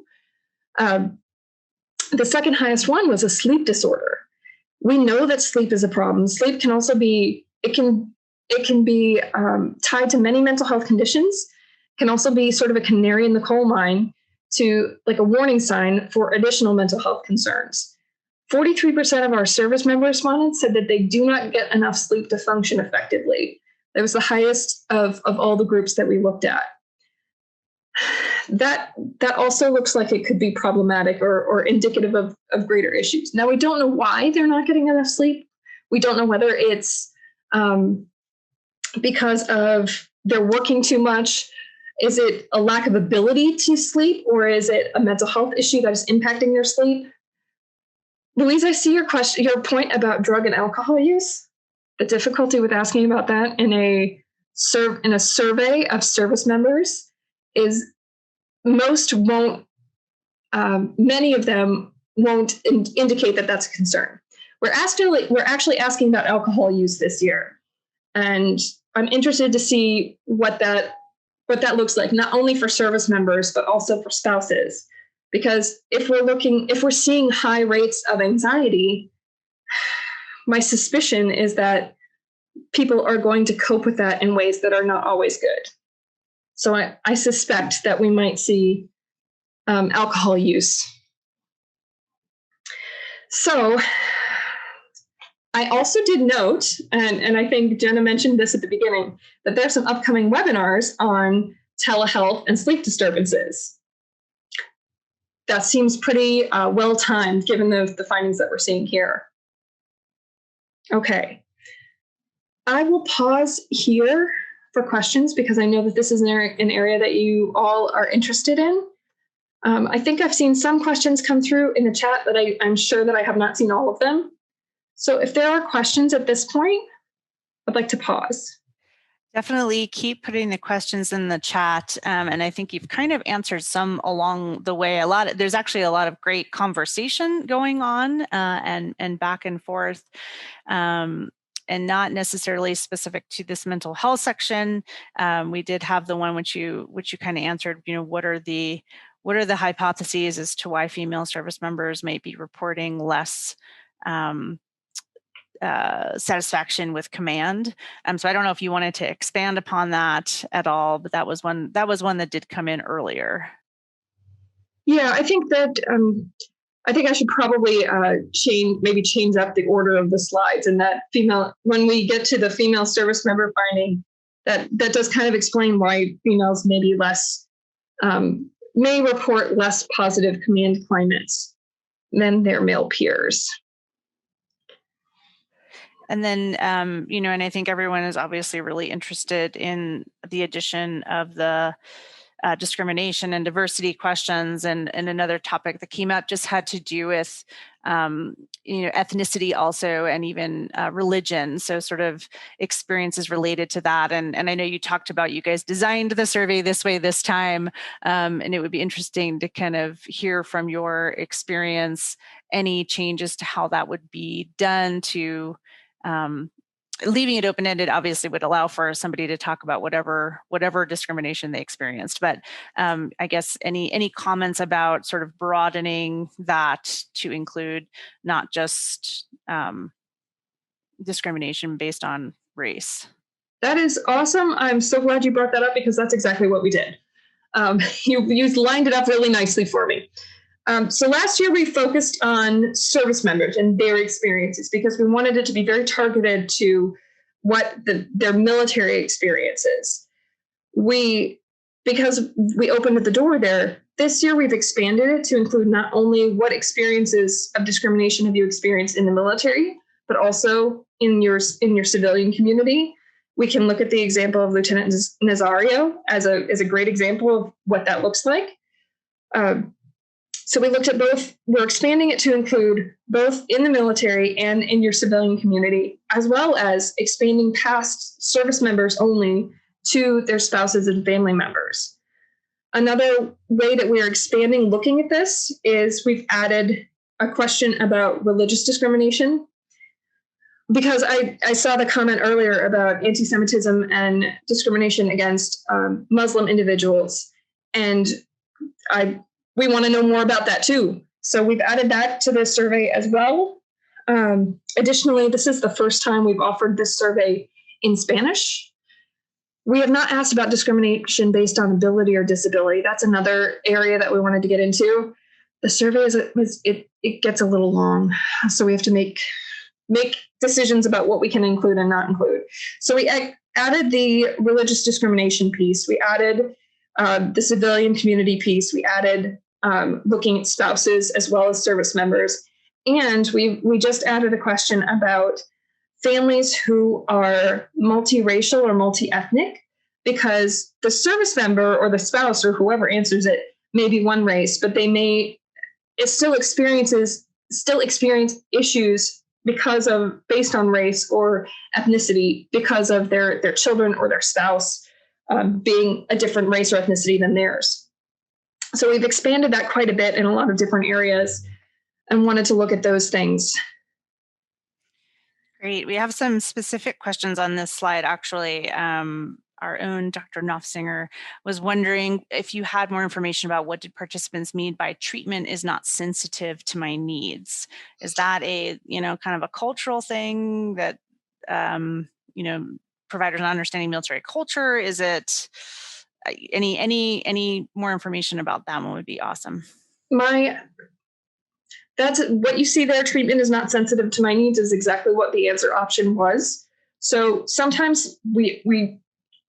The second highest one was a sleep disorder. We know that sleep is a problem. Sleep can also be tied to many mental health conditions. Can also be sort of a canary in the coal mine to a warning sign for additional mental health concerns. 43% of our service member respondents said that they do not get enough sleep to function effectively. That was the highest of all the groups that we looked at. That also looks like it could be problematic or indicative of greater issues. Now, we don't know why they're not getting enough sleep. We don't know whether it's because of they're working too much? Is it a lack of ability to sleep, or is it a mental health issue that is impacting their sleep? Louise, I see your point about drug and alcohol use. The difficulty with asking about that in a survey of service members is many of them won't indicate that that's a concern. We're actually asking about alcohol use this year, and I'm interested to see what that looks like, not only for service members but also for spouses. Because if we're seeing high rates of anxiety, my suspicion is that people are going to cope with that in ways that are not always good. So I suspect that we might see alcohol use. So I also did note, and I think Jenna mentioned this at the beginning, that there's some upcoming webinars on telehealth and sleep disturbances. That seems pretty well timed given the findings that we're seeing here. Okay. I will pause here for questions because I know that this is an area that you all are interested in. I think I've seen some questions come through in the chat, but I'm sure that I have not seen all of them. So if there are questions at this point, I'd like to pause. Definitely keep putting the questions in the chat. And I think you've kind of answered some along the way. There's actually a lot of great conversation going on and back and forth. And not necessarily specific to this mental health section. We did have the one which you kind of answered, what are the hypotheses as to why female service members may be reporting less satisfaction with command. So I don't know if you wanted to expand upon that at all, but that was one that did come in earlier. Yeah, I think that I should probably change up the order of the slides, and that when we get to the female service member finding, that does kind of explain why females may be may report less positive command climates than their male peers. And then, and I think everyone is obviously really interested in the addition of the discrimination and diversity questions. And another topic that came up just had to do with, ethnicity also, and even religion. So sort of experiences related to that. And I know you talked about you guys designed the survey this way this time. And it would be interesting to kind of hear from your experience, any changes to how that would be done to leaving it open-ended obviously would allow for somebody to talk about whatever discrimination they experienced. But I guess any comments about sort of broadening that to include not just discrimination based on race? That is awesome. I'm so glad you brought that up because that's exactly what we did. You lined it up really nicely for me. So last year we focused on service members and their experiences because we wanted it to be very targeted to what their military experience is. Because we opened the door there, this year we've expanded it to include not only what experiences of discrimination have you experienced in the military, but also in your civilian community. We can look at the example of Lieutenant Nazario as a great example of what that looks like. So we looked at both. We're expanding it to include both in the military and in your civilian community, as well as expanding past service members only to their spouses and family members. Another way that we're expanding looking at this is we've added a question about religious discrimination. Because I saw the comment earlier about anti-Semitism and discrimination against Muslim individuals, and we want to know more about that too. So we've added that to the survey as well. Additionally, this is the first time we've offered this survey in Spanish. We have not asked about discrimination based on ability or disability. That's another area that we wanted to get into. The survey it gets a little long, so we have to make decisions about what we can include and not include. So we added the religious discrimination piece. We added the civilian community piece. We added looking at spouses as well as service members. And we just added a question about families who are multiracial or multi-ethnic, because the service member or the spouse or whoever answers it may be one race, but it still experience issues based on race or ethnicity because of their children or their spouse being a different race or ethnicity than theirs. So we've expanded that quite a bit in a lot of different areas and wanted to look at those things. Great. We have some specific questions on this slide, actually. Our own Dr. Knopfsinger was wondering if you had more information about what did participants mean by treatment is not sensitive to my needs. Is that a, kind of a cultural thing that, providers not understanding military culture? Is it any more information about that one would be awesome. That's what you see there. Treatment is not sensitive to my needs is exactly what the answer option was. So sometimes we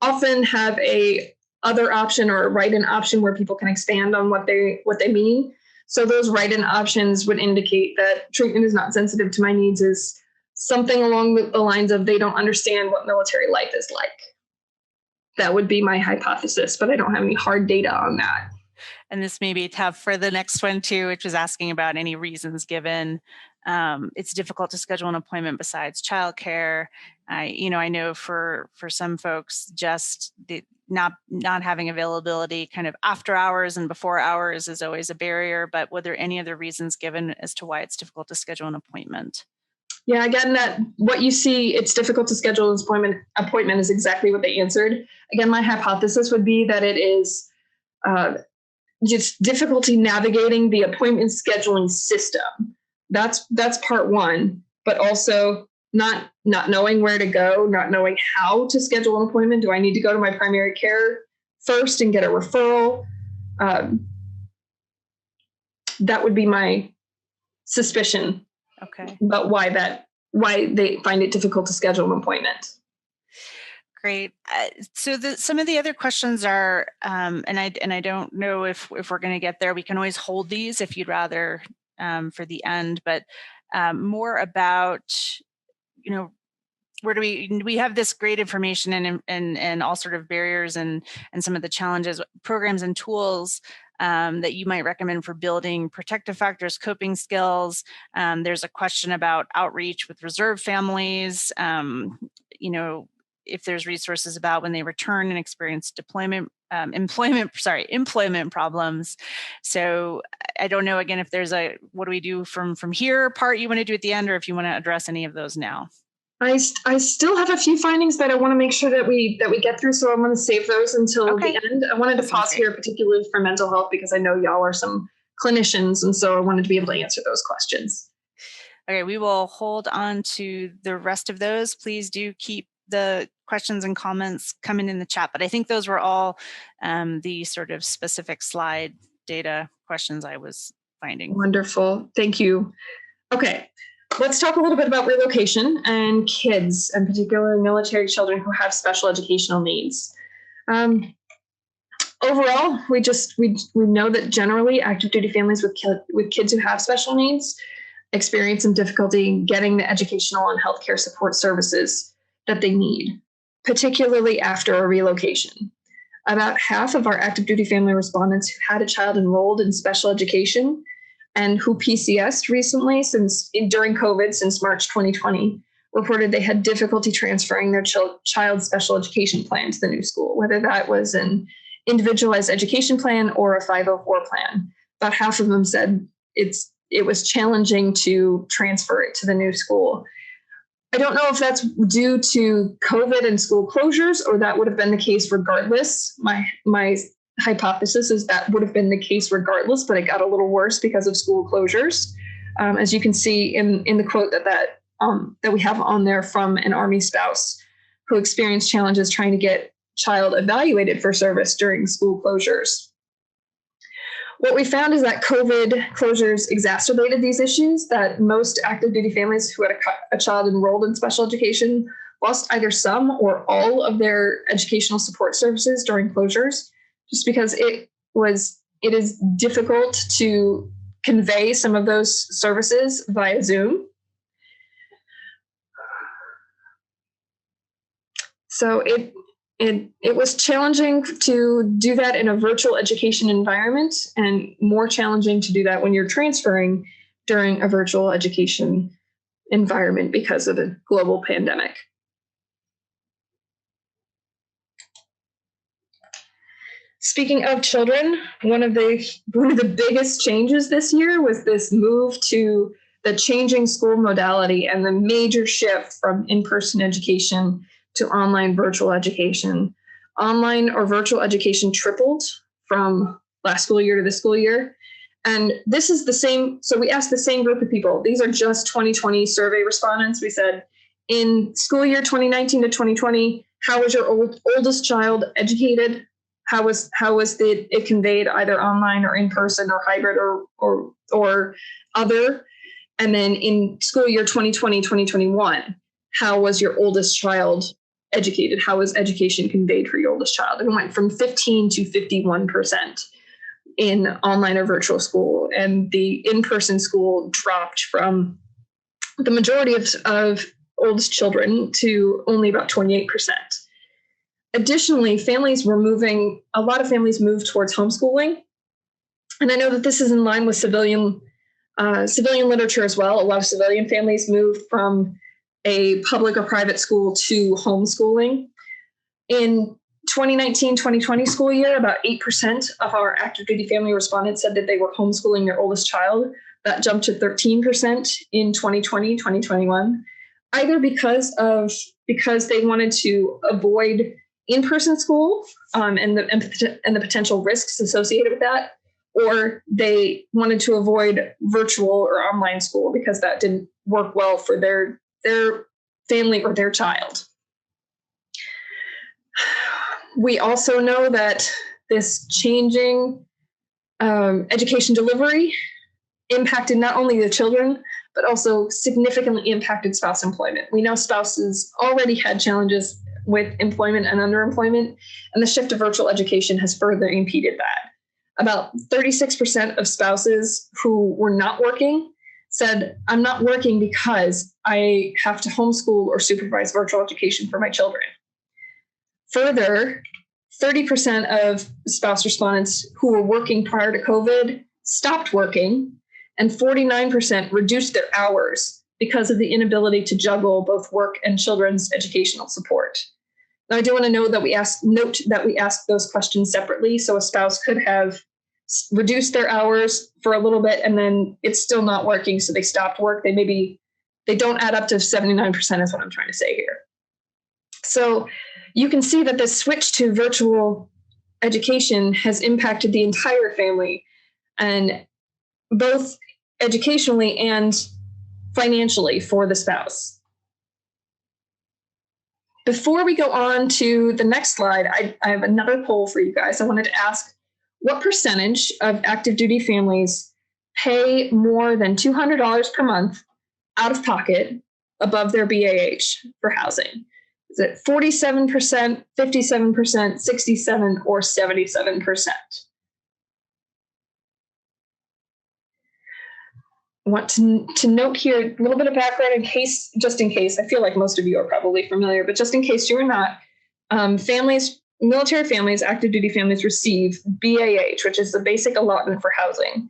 often have a other option or a write-in option where people can expand on what they mean. So those write-in options would indicate that treatment is not sensitive to my needs is something along the lines of they don't understand what military life is like. That would be my hypothesis, but I don't have any hard data on that. And this may be tough for the next one too, which was asking about any reasons given. It's difficult to schedule an appointment besides childcare. I know for some folks, just not having availability kind of after hours and before hours is always a barrier. But were there any other reasons given as to why it's difficult to schedule an appointment? Yeah, again, that what you see, it's difficult to schedule an appointment is exactly what they answered. Again, my hypothesis would be that it is just difficulty navigating the appointment scheduling system. That's part one, but also not knowing where to go, not knowing how to schedule an appointment. Do I need to go to my primary care first and get a referral? That would be my suspicion. Okay. About why they find it difficult to schedule an appointment. Great. So some of the other questions are, and I don't know if we're going to get there. We can always hold these if you'd rather for the end, but more about, where do we have this great information and all sort of barriers and some of the challenges, programs and tools that you might recommend for building protective factors, coping skills. There's a question about outreach with reserve families, if there's resources about when they return and experience employment problems. So I don't know, again, if there's what do we do from here part you want to do at the end, or if you want to address any of those now. I still have a few findings that I want to make sure that we get through. So I'm going to save those until the end. I wanted to pause here, particularly for mental health, because I know y'all are some clinicians. And so I wanted to be able to answer those questions. Okay, we will hold on to the rest of those. Please do keep the questions and comments coming in the chat, but I think those were all the sort of specific slide data questions I was finding. Wonderful. Thank you. Okay. Let's talk a little bit about relocation and kids, and particularly military children who have special educational needs. Overall, we know that generally active duty families with kids who have special needs experience some difficulty getting the educational and healthcare support services that they need, particularly after a relocation. About half of our active duty family respondents who had a child enrolled in special education and who PCSed recently during COVID since March 2020 reported they had difficulty transferring their child's special education plan to the new school, whether that was an individualized education plan or a 504 plan. About half of them said it was challenging to transfer it to the new school. I don't know if that's due to COVID and school closures, or that would have been the case regardless. My hypothesis is that would have been the case regardless, but it got a little worse because of school closures. As you can see in the quote that we have on there from an Army spouse who experienced challenges trying to get child evaluated for service during school closures. What we found is that COVID closures exacerbated these issues, that most active duty families who had a child enrolled in special education lost either some or all of their educational support services during closures, just because it is difficult to convey some of those services via Zoom. So it was challenging to do that in a virtual education environment, and more challenging to do that when you're transferring during a virtual education environment because of the global pandemic. Speaking of children, one of the biggest changes this year was this move to the changing school modality and the major shift from in-person education to online virtual education. Online or virtual education tripled from last school year to this school year. And this is the same. So we asked the same group of people. These are just 2020 survey respondents. We said, in school year 2019 to 2020, how was your oldest child educated? How was it conveyed either online or in person or hybrid or other? And then in school year 2020, 2021, how was your oldest child educated? How was education conveyed for your oldest child? And it went from 15 to 51% in online or virtual school. And the in-person school dropped from the majority of oldest children to only about 28%. Additionally, a lot of families moved towards homeschooling. And I know that this is in line with civilian literature as well. A lot of civilian families moved from a public or private school to homeschooling. In 2019-2020 school year, about 8% of our active duty family respondents said that they were homeschooling their oldest child. That jumped to 13% in 2020-2021, either because they wanted to avoid in-person school and the potential risks associated with that, or they wanted to avoid virtual or online school because that didn't work well for their family or their child. We also know that this changing education delivery impacted not only the children, but also significantly impacted spouse employment. We know spouses already had challenges with employment and underemployment, and the shift to virtual education has further impeded that. About 36% of spouses who were not working said, I'm not working because I have to homeschool or supervise virtual education for my children. Further, 30% of spouse respondents who were working prior to COVID stopped working, and 49% reduced their hours because of the inability to juggle both work and children's educational support. Now, I do want to note that we asked those questions separately, so a spouse could have reduced their hours for a little bit and then it's still not working, so they stopped work. They don't add up to 79% is what I'm trying to say here. So you can see that this switch to virtual education has impacted the entire family, and both educationally and financially for the spouse. Before we go on to the next slide, I have another poll for you guys. I wanted to ask, what percentage of active duty families pay more than $200 per month out of pocket above their BAH for housing? Is it 47%, 57%, 67%, or 77%? I want to note here a little bit of background just in case. I feel like most of you are probably familiar, but just in case you're not, military families, active duty families receive BAH, which is the basic allotment for housing.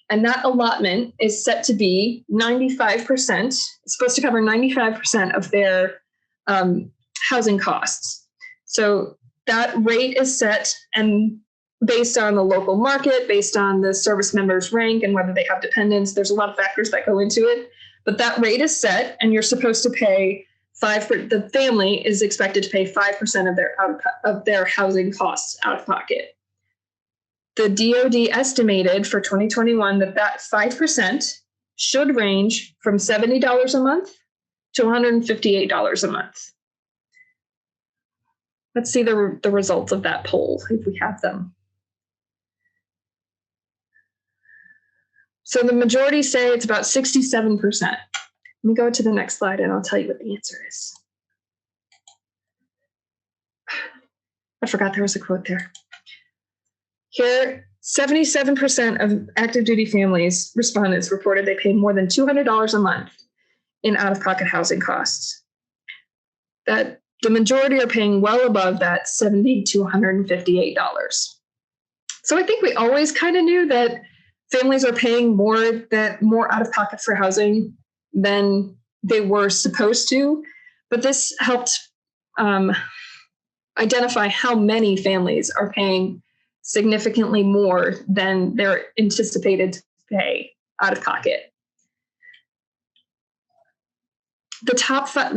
And that allotment is set to be 95%, it's supposed to cover 95% of their housing costs. So that rate is set and based on the local market, based on the service member's rank and whether they have dependents. There's a lot of factors that go into it, but that rate is set and you're supposed to pay the family is expected to pay 5% of their housing costs out of pocket. The DoD estimated for 2021 that 5% should range from $70 a month to $158 a month. Let's see the results of that poll if we have them. So the majority say it's about 67%. Let me go to the next slide and I'll tell you what the answer is. I forgot there was a quote there. Here, 77% of active duty families respondents reported they pay more than $200 a month in out-of-pocket housing costs. That The majority are paying well above that $70 to $158. So I think we always kind of knew that families are paying more out of pocket for housing than they were supposed to. But this helped identify how many families are paying significantly more than they're anticipated to pay out of pocket.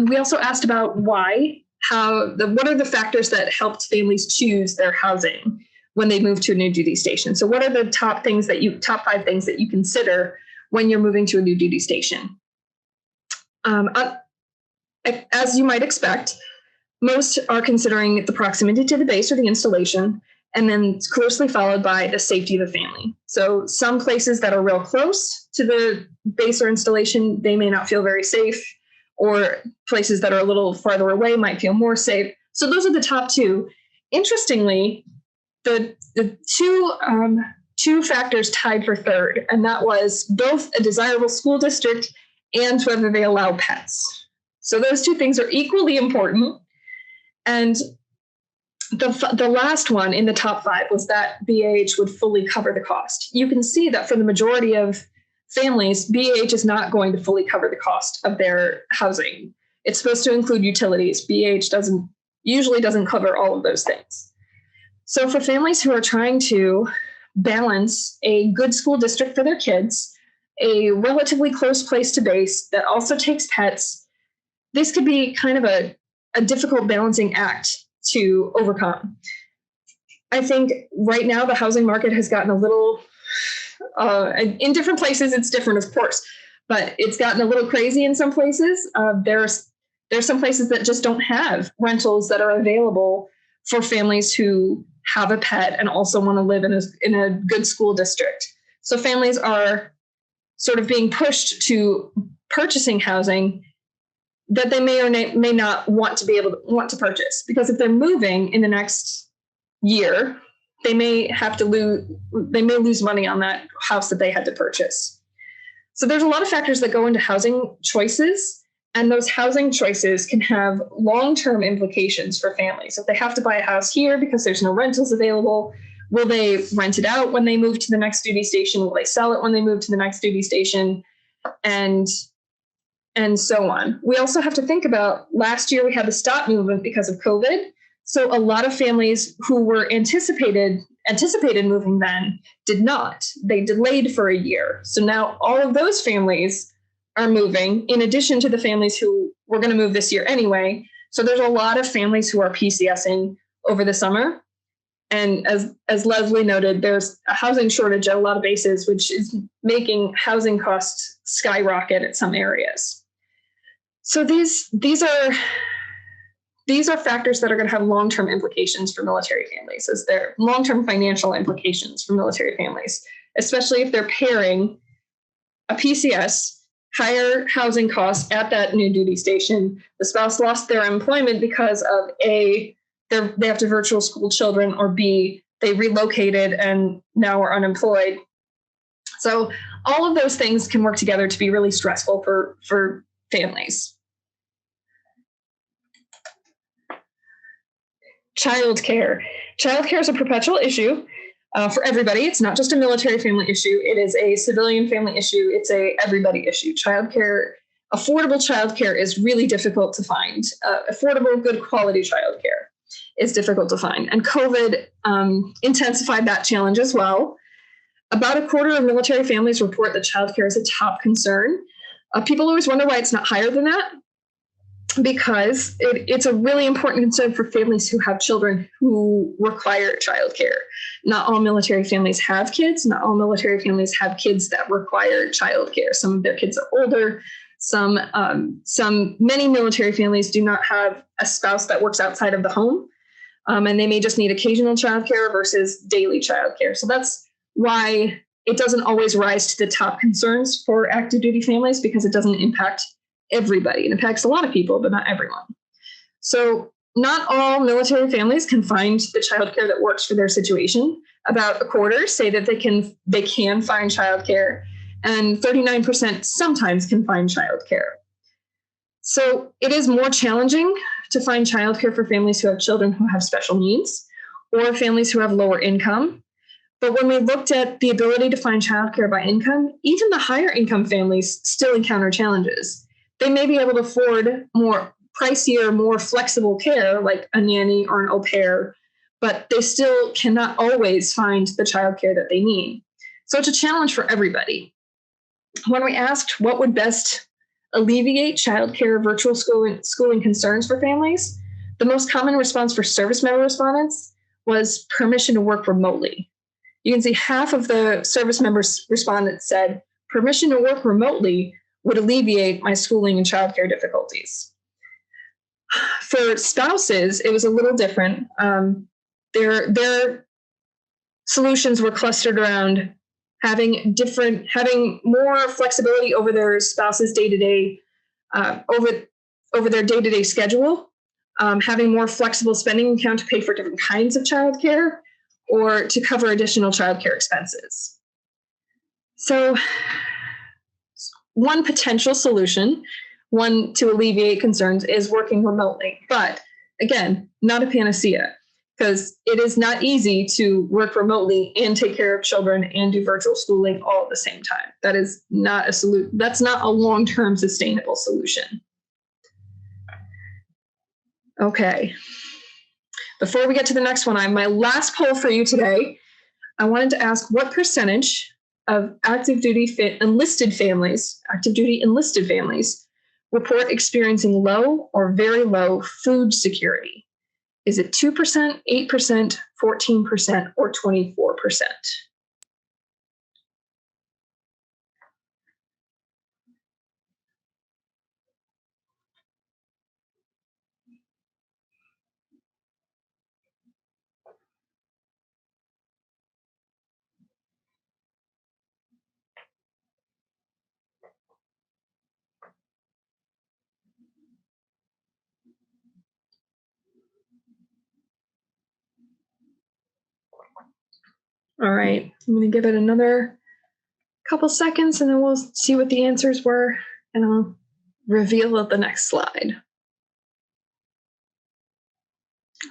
We also asked about why, what are the factors that helped families choose their housing when they move to a new duty station? So what are the top 5 things that you consider when you're moving to a new duty station? As you might expect, most are considering the proximity to the base or the installation, and then it's closely followed by the safety of the family. So some places that are real close to the base or installation, they may not feel very safe, or places that are a little farther away might feel more safe. So those are the top 2. Interestingly, the two factors tied for third, and that was both a desirable school district and whether they allow pets. So those 2 things are equally important. And the last one in the top 5 was that BAH would fully cover the cost. You can see that for the majority of families, BAH is not going to fully cover the cost of their housing. It's supposed to include utilities. BAH usually doesn't cover all of those things. So for families who are trying to balance a good school district for their kids, a relatively close place to base that also takes pets, this could be kind of a difficult balancing act to overcome. I think right now the housing market has gotten a little, in different places it's different, of course, but it's gotten a little crazy in some places. There's some places that just don't have rentals that are available for families who have a pet and also want to live in a good school district. So families are sort of being pushed to purchasing housing that they may or may not want to purchase, because if they're moving in the next year, they may lose money on that house that they had to purchase. So there's a lot of factors that go into housing choices, and those housing choices can have long-term implications for families. If they have to buy a house here because there's no rentals available, will they rent it out when they move to the next duty station? Will they sell it when they move to the next duty station? And so on. We also have to think about, last year we had the stop movement because of COVID. So a lot of families who were anticipated moving then did not. They delayed for a year. So now all of those families are moving, in addition to the families who were going to move this year anyway. So there's a lot of families who are PCSing over the summer. And as Leslie noted, there's a housing shortage at a lot of bases, which is making housing costs skyrocket at some areas. So these are factors that are going to have long-term implications for military families, as they're long-term financial implications for military families, especially if they're pairing a PCS, higher housing costs at that new duty station. The spouse lost their employment because of A, they have to virtual school children, or B, they relocated and now are unemployed. So all of those things can work together to be really stressful for families. Childcare. Childcare is a perpetual issue for everybody. It's not just a military family issue. It is a civilian family issue. It's a everybody issue. Affordable childcare is really difficult to find. Affordable, good quality childcare is difficult to find. And COVID intensified that challenge as well. About a quarter of military families report that childcare is a top concern. People always wonder why it's not higher than that, because it's a really important concern for families who have children who require childcare. Not all military families have kids. Not all military families have kids that require childcare. Some of their kids are older. Many military families do not have a spouse that works outside of the home, and they may just need occasional childcare versus daily childcare. So that's why it doesn't always rise to the top concerns for active duty families, because it doesn't impact everybody. It impacts a lot of people, but not everyone. So not all military families can find the childcare that works for their situation. About a quarter say that they can find childcare, and 39% sometimes can find childcare. So it is more challenging to find childcare for families who have children who have special needs or families who have lower income. But when we looked at the ability to find childcare by income, even the higher income families still encounter challenges. They may be able to afford more pricier, more flexible care like a nanny or an au pair, but they still cannot always find the childcare that they need. So it's a challenge for everybody. When we asked what would best alleviate childcare virtual schooling concerns for families, the most common response for service member respondents was permission to work remotely. You can see half of the service members respondents said permission to work remotely would alleviate my schooling and childcare difficulties. For spouses, it was a little different. Their solutions were clustered around having more flexibility over their spouse's day-to-day, over their day-to-day schedule, having more flexible spending account to pay for different kinds of childcare, or to cover additional childcare expenses. So one potential solution, one to alleviate concerns, is working remotely. But again, not a panacea, because it is not easy to work remotely and take care of children and do virtual schooling all at the same time. That is not a solution. That's not a long-term sustainable solution. Okay. Before we get to the next one, I have my last poll for you today. I wanted to ask what percentage of active duty enlisted families report experiencing low or very low food security. Is it 2%, 8%, 14%, or 24%? All right, I'm going to give it another couple seconds and then we'll see what the answers were, and I'll reveal at the next slide.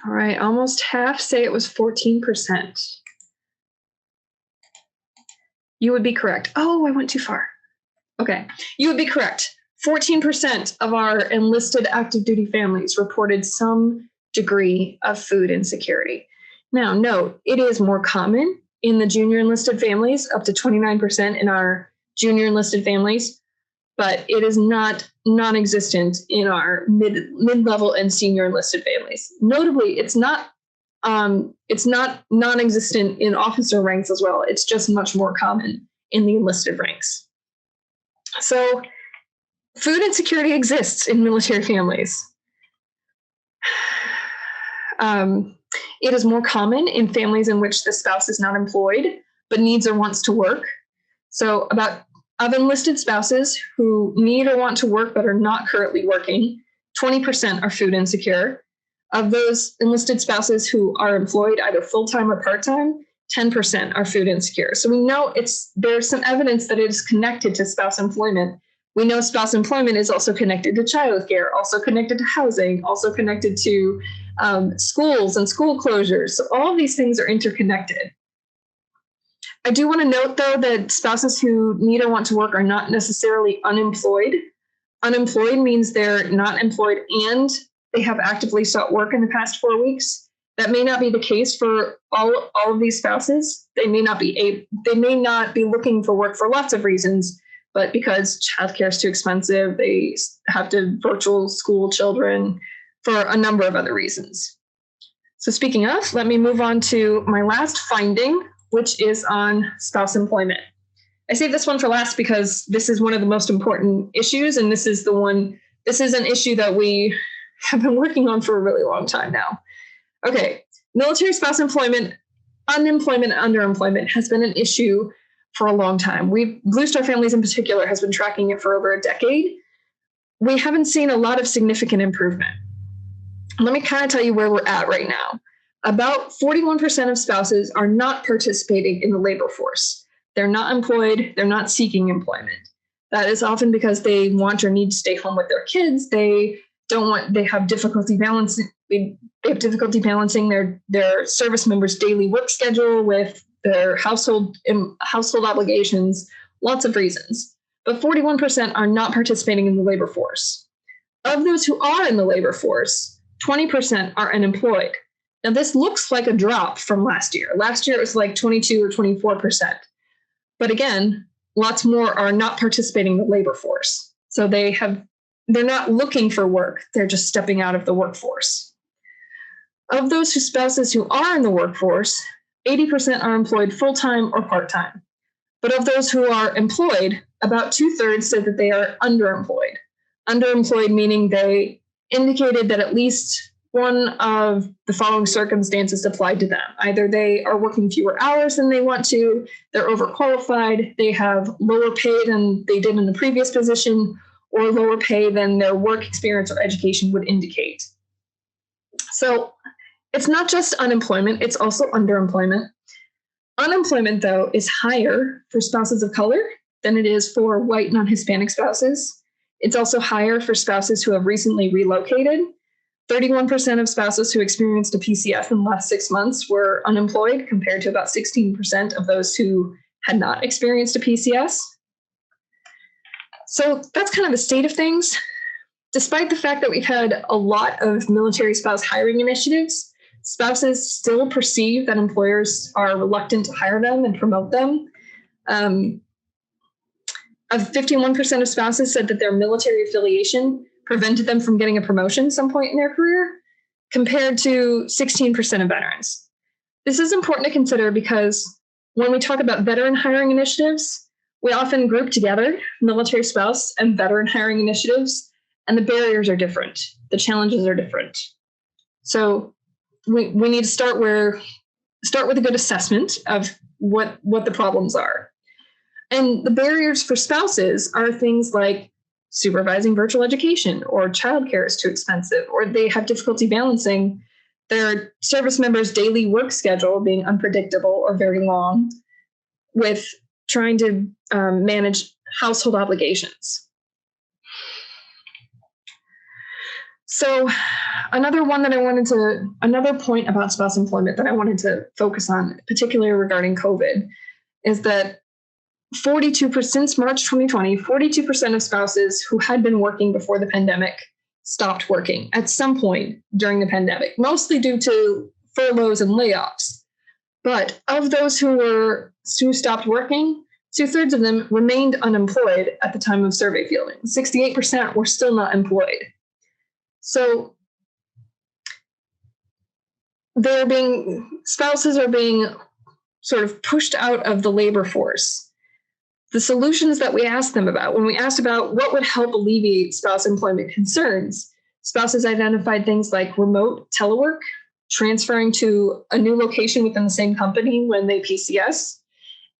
All right, almost half say it was 14%. You would be correct. Oh, I went too far. Okay, you would be correct. 14% of our enlisted active duty families reported some degree of food insecurity. Now, note, it is more common in the junior enlisted families, up to 29% in our junior enlisted families, but it is not non-existent in our mid-level and senior enlisted families. Notably, it's not non-existent in officer ranks as well. It's just much more common in the enlisted ranks. So food insecurity exists in military families. It is more common in families in which the spouse is not employed, but needs or wants to work. So of enlisted spouses who need or want to work but are not currently working, 20% are food insecure. Of those enlisted spouses who are employed either full-time or part-time, 10% are food insecure. So we know there's some evidence that it is connected to spouse employment. We know spouse employment is also connected to childcare, also connected to housing, also connected to schools and school closures. So all of these things are interconnected. I do want to note, though, that spouses who need or want to work are not necessarily unemployed. Unemployed means they're not employed and they have actively sought work in the past 4 weeks. That may not be the case for all of these spouses. They may not be looking for work for lots of reasons, but because childcare is too expensive, they have to virtual school children for a number of other reasons. So speaking of, let me move on to my last finding, which is on spouse employment. I saved this one for last because this is one of the most important issues, and this is an issue that we have been working on for a really long time now. Okay, military spouse employment, unemployment, underemployment has been an issue for a long time. Blue Star Families in particular has been tracking it for over a decade. We haven't seen a lot of significant improvement. Let me kind of tell you where we're at right now. About 41% of spouses are not participating in the labor force. They're not employed. They're not seeking employment. That is often because they want or need to stay home with their kids. They they have difficulty balancing their service members' daily work schedule with their household obligations, lots of reasons. But 41% are not participating in the labor force. Of those who are in the labor force, 20% are unemployed. Now, this looks like a drop from last year. Last year, it was like 22 or 24%. But again, lots more are not participating in the labor force. So they're not looking for work. They're just stepping out of the workforce. Of those spouses who are in the workforce, 80% are employed full-time or part-time. But of those who are employed, about 2/3 said that they are underemployed. Underemployed meaning they indicated that at least one of the following circumstances applied to them. Either they are working fewer hours than they want to, they're overqualified, they have lower pay than they did in the previous position, or lower pay than their work experience or education would indicate. So it's not just unemployment, it's also underemployment. Unemployment, though, is higher for spouses of color than it is for white non-Hispanic spouses. It's also higher for spouses who have recently relocated. 31% of spouses who experienced a PCS in the last 6 months were unemployed, compared to about 16% of those who had not experienced a PCS. So that's kind of the state of things. Despite the fact that we've had a lot of military spouse hiring initiatives, spouses still perceive that employers are reluctant to hire them and promote them. 51% of spouses said that their military affiliation prevented them from getting a promotion at some point in their career, compared to 16% of veterans. This is important to consider because when we talk about veteran hiring initiatives, we often group together military spouse and veteran hiring initiatives, and the barriers are different. The challenges are different. So we need to start with a good assessment of what the problems are. And the barriers for spouses are things like supervising virtual education, or childcare is too expensive, or they have difficulty balancing their service members' daily work schedule being unpredictable or very long with trying to manage household obligations. So another point about spouse employment that I wanted to focus on, particularly regarding COVID, is that 42%, since March 2020, 42% of spouses who had been working before the pandemic stopped working at some point during the pandemic, mostly due to furloughs and layoffs. But of those who stopped working, 2/3 of them remained unemployed at the time of survey fielding. 68% were still not employed. So spouses are being sort of pushed out of the labor force. The solutions that we asked them about, when we asked about what would help alleviate spouse employment concerns, spouses identified things like remote telework, transferring to a new location within the same company when they PCS.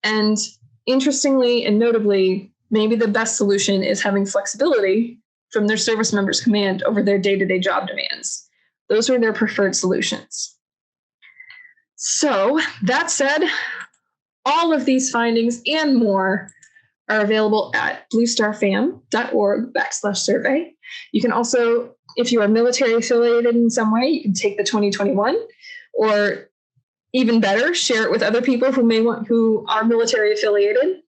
And interestingly and notably, maybe the best solution is having flexibility from their service members' command over their day-to-day job demands. Those were their preferred solutions. So that said, all of these findings and more are available at bluestarfam.org/survey. You can also, if you are military affiliated in some way, you can take the 2021, or even better, share it with other people who are military affiliated.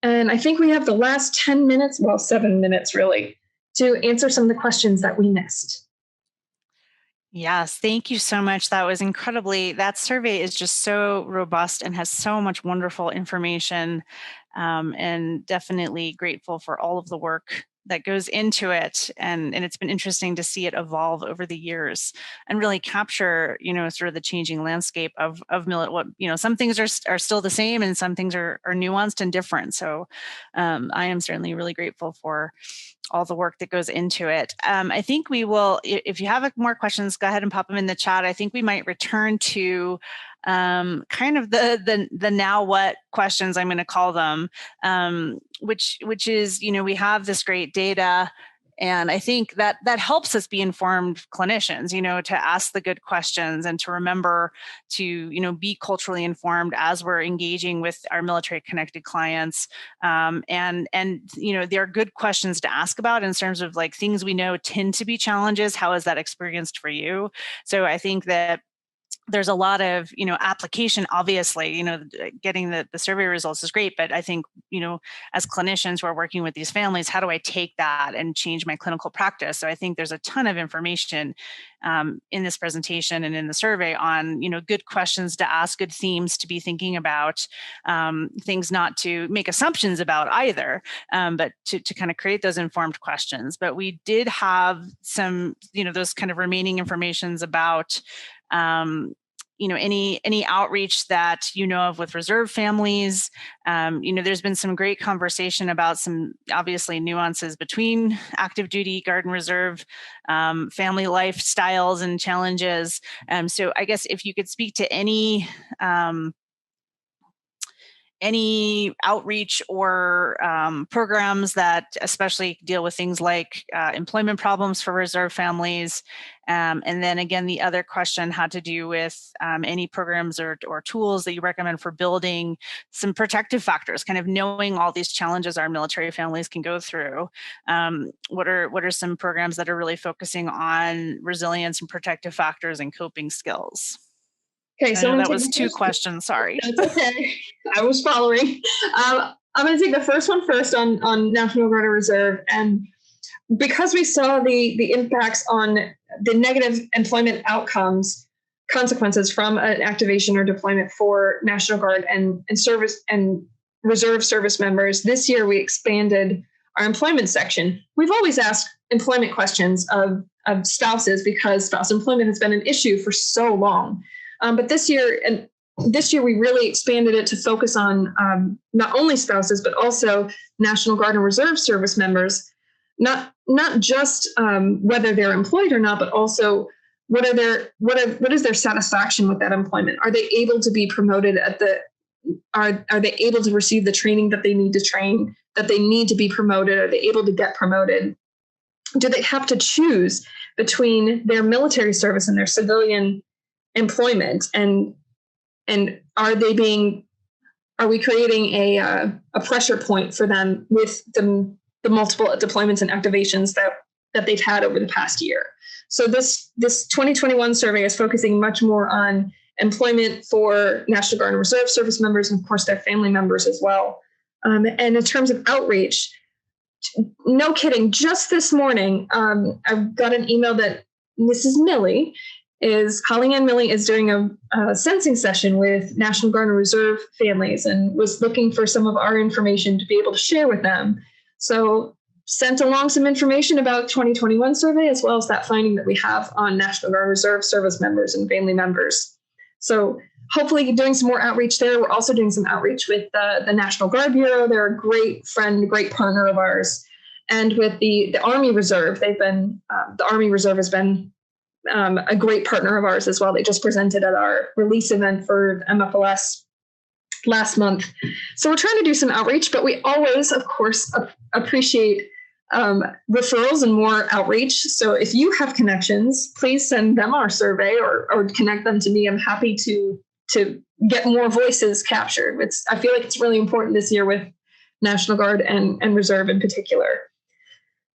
And I think we have the last 10 minutes, well, 7 minutes really, to answer some of the questions that we missed. Yes, thank you so much. That survey is just so robust and has so much wonderful information, and definitely grateful for all of the work that goes into it. And it's been interesting to see it evolve over the years and really capture, sort of the changing landscape of some things are still the same and some things are nuanced and different. So I am certainly really grateful for all the work that goes into it. I think we will, if you have more questions, go ahead and pop them in the chat. I think we might return to kind of the now what questions, I'm going to call them, which is, we have this great data And I think that helps us be informed clinicians, to ask the good questions and to remember to, be culturally informed as we're engaging with our military connected clients. And there are good questions to ask about in terms of like things we know tend to be challenges. How is that experienced for you? So I think that there's a lot of, application, obviously, getting the survey results is great, but I think, as clinicians who are working with these families, how do I take that and change my clinical practice? So I think there's a ton of information in this presentation and in the survey on, good questions to ask, good themes to be thinking about, things not to make assumptions about either, but to kind of create those informed questions. But we did have some, those kind of remaining informations about, any outreach that of with reserve families. There's been some great conversation about some obviously nuances between active duty, Guard and Reserve, family lifestyles and challenges. So I guess if you could speak to any outreach or programs that especially deal with things like employment problems for reserve families. And then again, the other question had to do with any programs or tools that you recommend for building some protective factors, kind of knowing all these challenges our military families can go through. What are some programs that are really focusing on resilience and protective factors and coping skills? Okay, so that was two questions. Sorry. That's okay. I was following. I'm going to take the first one first on National Guard and Reserve. And because we saw the impacts on the negative employment outcomes, consequences from an activation or deployment for National Guard and service and Reserve service members, this year we expanded our employment section. We've always asked employment questions of spouses because spouse employment has been an issue for so long. But this year we really expanded it to focus on not only spouses, but also National Guard and Reserve service members, not just whether they're employed or not, but also what is their satisfaction with that employment? Are they able to be promoted are they able to receive the training that they need to train, that they need to be promoted? Are they able to get promoted? Do they have to choose between their military service and their civilian employment, and are we creating a pressure point for them with the multiple deployments and activations that they've had over the past year? So this 2021 survey is focusing much more on employment for National Guard and Reserve service members, and of course their family members as well. And in terms of outreach, no kidding, just this morning I've got an email that Holly Ann Milley is doing a sensing session with National Guard and Reserve families and was looking for some of our information to be able to share with them. So sent along some information about 2021 survey, as well as that finding that we have on National Guard and Reserve service members and family members. So hopefully doing some more outreach there. We're also doing some outreach with the National Guard Bureau. They're a great friend, great partner of ours. And with the Army Reserve, the Army Reserve has been a great partner of ours as well. They just presented at our release event for aMFLS last month. So we're trying to do some outreach, but we always, of course, appreciate referrals and more outreach. So if you have connections, please send them our survey or connect them to me. I'm happy to get more voices captured. I feel like it's really important this year with National Guard and Reserve in particular.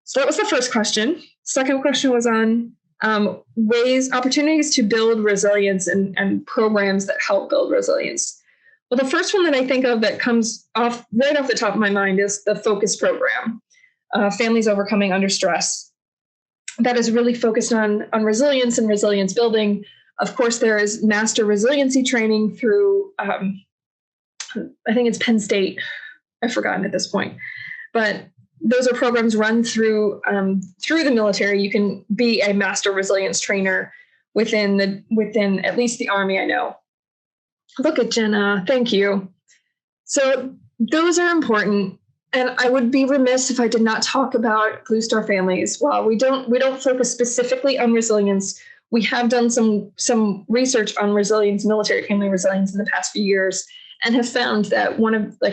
So that was the first question. Second question was on opportunities to build resilience and programs that help build resilience. Well, the first one that I think of that comes right off the top of my mind is the FOCUS program, Families Overcoming Under Stress. That is really focused on resilience and resilience building. Of course, there is master resiliency training through, I think it's Penn State. I've forgotten at this point, but those are programs run through the military. You can be a master resilience trainer within at least the Army, I know. Look at Jenna. Thank you. So those are important. And I would be remiss if I did not talk about Blue Star families. While we don't focus specifically on resilience, we have done some research on resilience, military family resilience in the past few years, and have found that one of the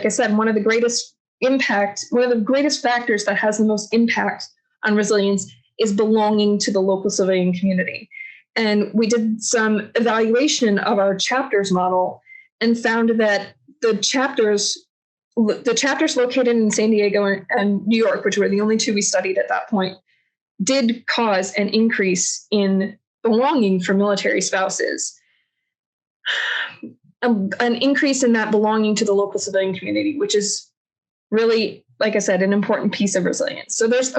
greatest factors that has the most impact on resilience is belonging to the local civilian community. And we did some evaluation of our chapters model and found that the chapters located in San Diego and New York, which were the only two we studied at that point, did cause an increase in belonging for military spouses. An increase in that belonging to the local civilian community, which is really, like I said, an important piece of resilience. So there's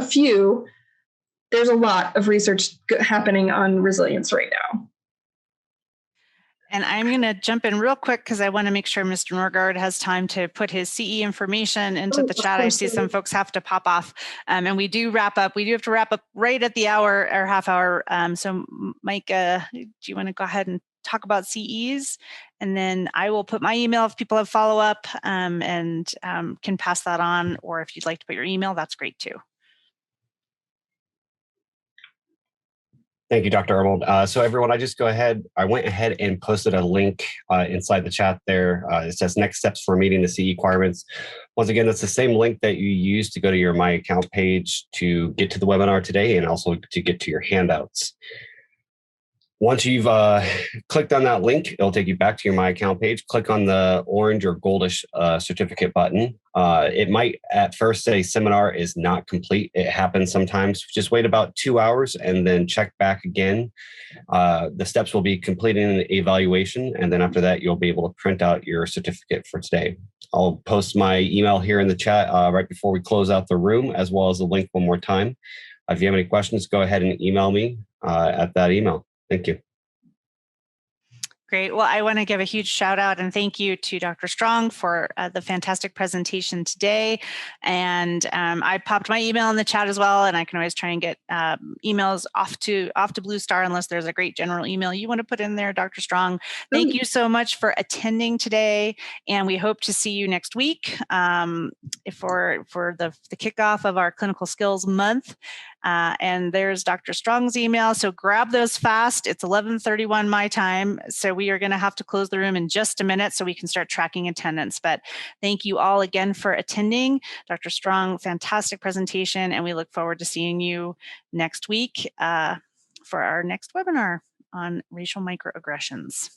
a lot of research happening on resilience right now. And I'm going to jump in real quick because I want to make sure Mr. Norgard has time to put his CE information into the chat. I see some folks have to pop off, and we do wrap up. We do have to wrap up right at the hour or half hour. So Mike, do you want to go ahead and talk about CEs? And then I will put my email if people have follow up and can pass that on, or if you'd like to put your email, that's great too. Thank you, Dr. Arnold. So everyone, I went ahead and posted a link inside the chat there. It says next steps for meeting the CE requirements. Once again, that's the same link that you used to go to your My Account page to get to the webinar today and also to get to your handouts. Once you've clicked on that link, it'll take you back to your My Account page. Click on the orange or goldish certificate button. It might at first say seminar is not complete. It happens sometimes. Just wait about 2 hours and then check back again. The steps will be completing an evaluation, and then after that, you'll be able to print out your certificate for today. I'll post my email here in the chat right before we close out the room, as well as the link one more time. If you have any questions, go ahead and email me at that email. Thank you. Great. Well, I want to give a huge shout out and thank you to Dr. Strong for the fantastic presentation today. And I popped my email in the chat as well, and I can always try and get emails off to Blue Star unless there's a great general email you want to put in there, Dr. Strong. Thank you so much for attending today, and we hope to see you next week for the kickoff of our Clinical Skills Month. And there's Dr. Strong's email. So grab those fast. It's 11:31 my time. So we are going to have to close the room in just a minute so we can start tracking attendance. But thank you all again for attending. Dr. Strong, fantastic presentation. And we look forward to seeing you next week for our next webinar on racial microaggressions.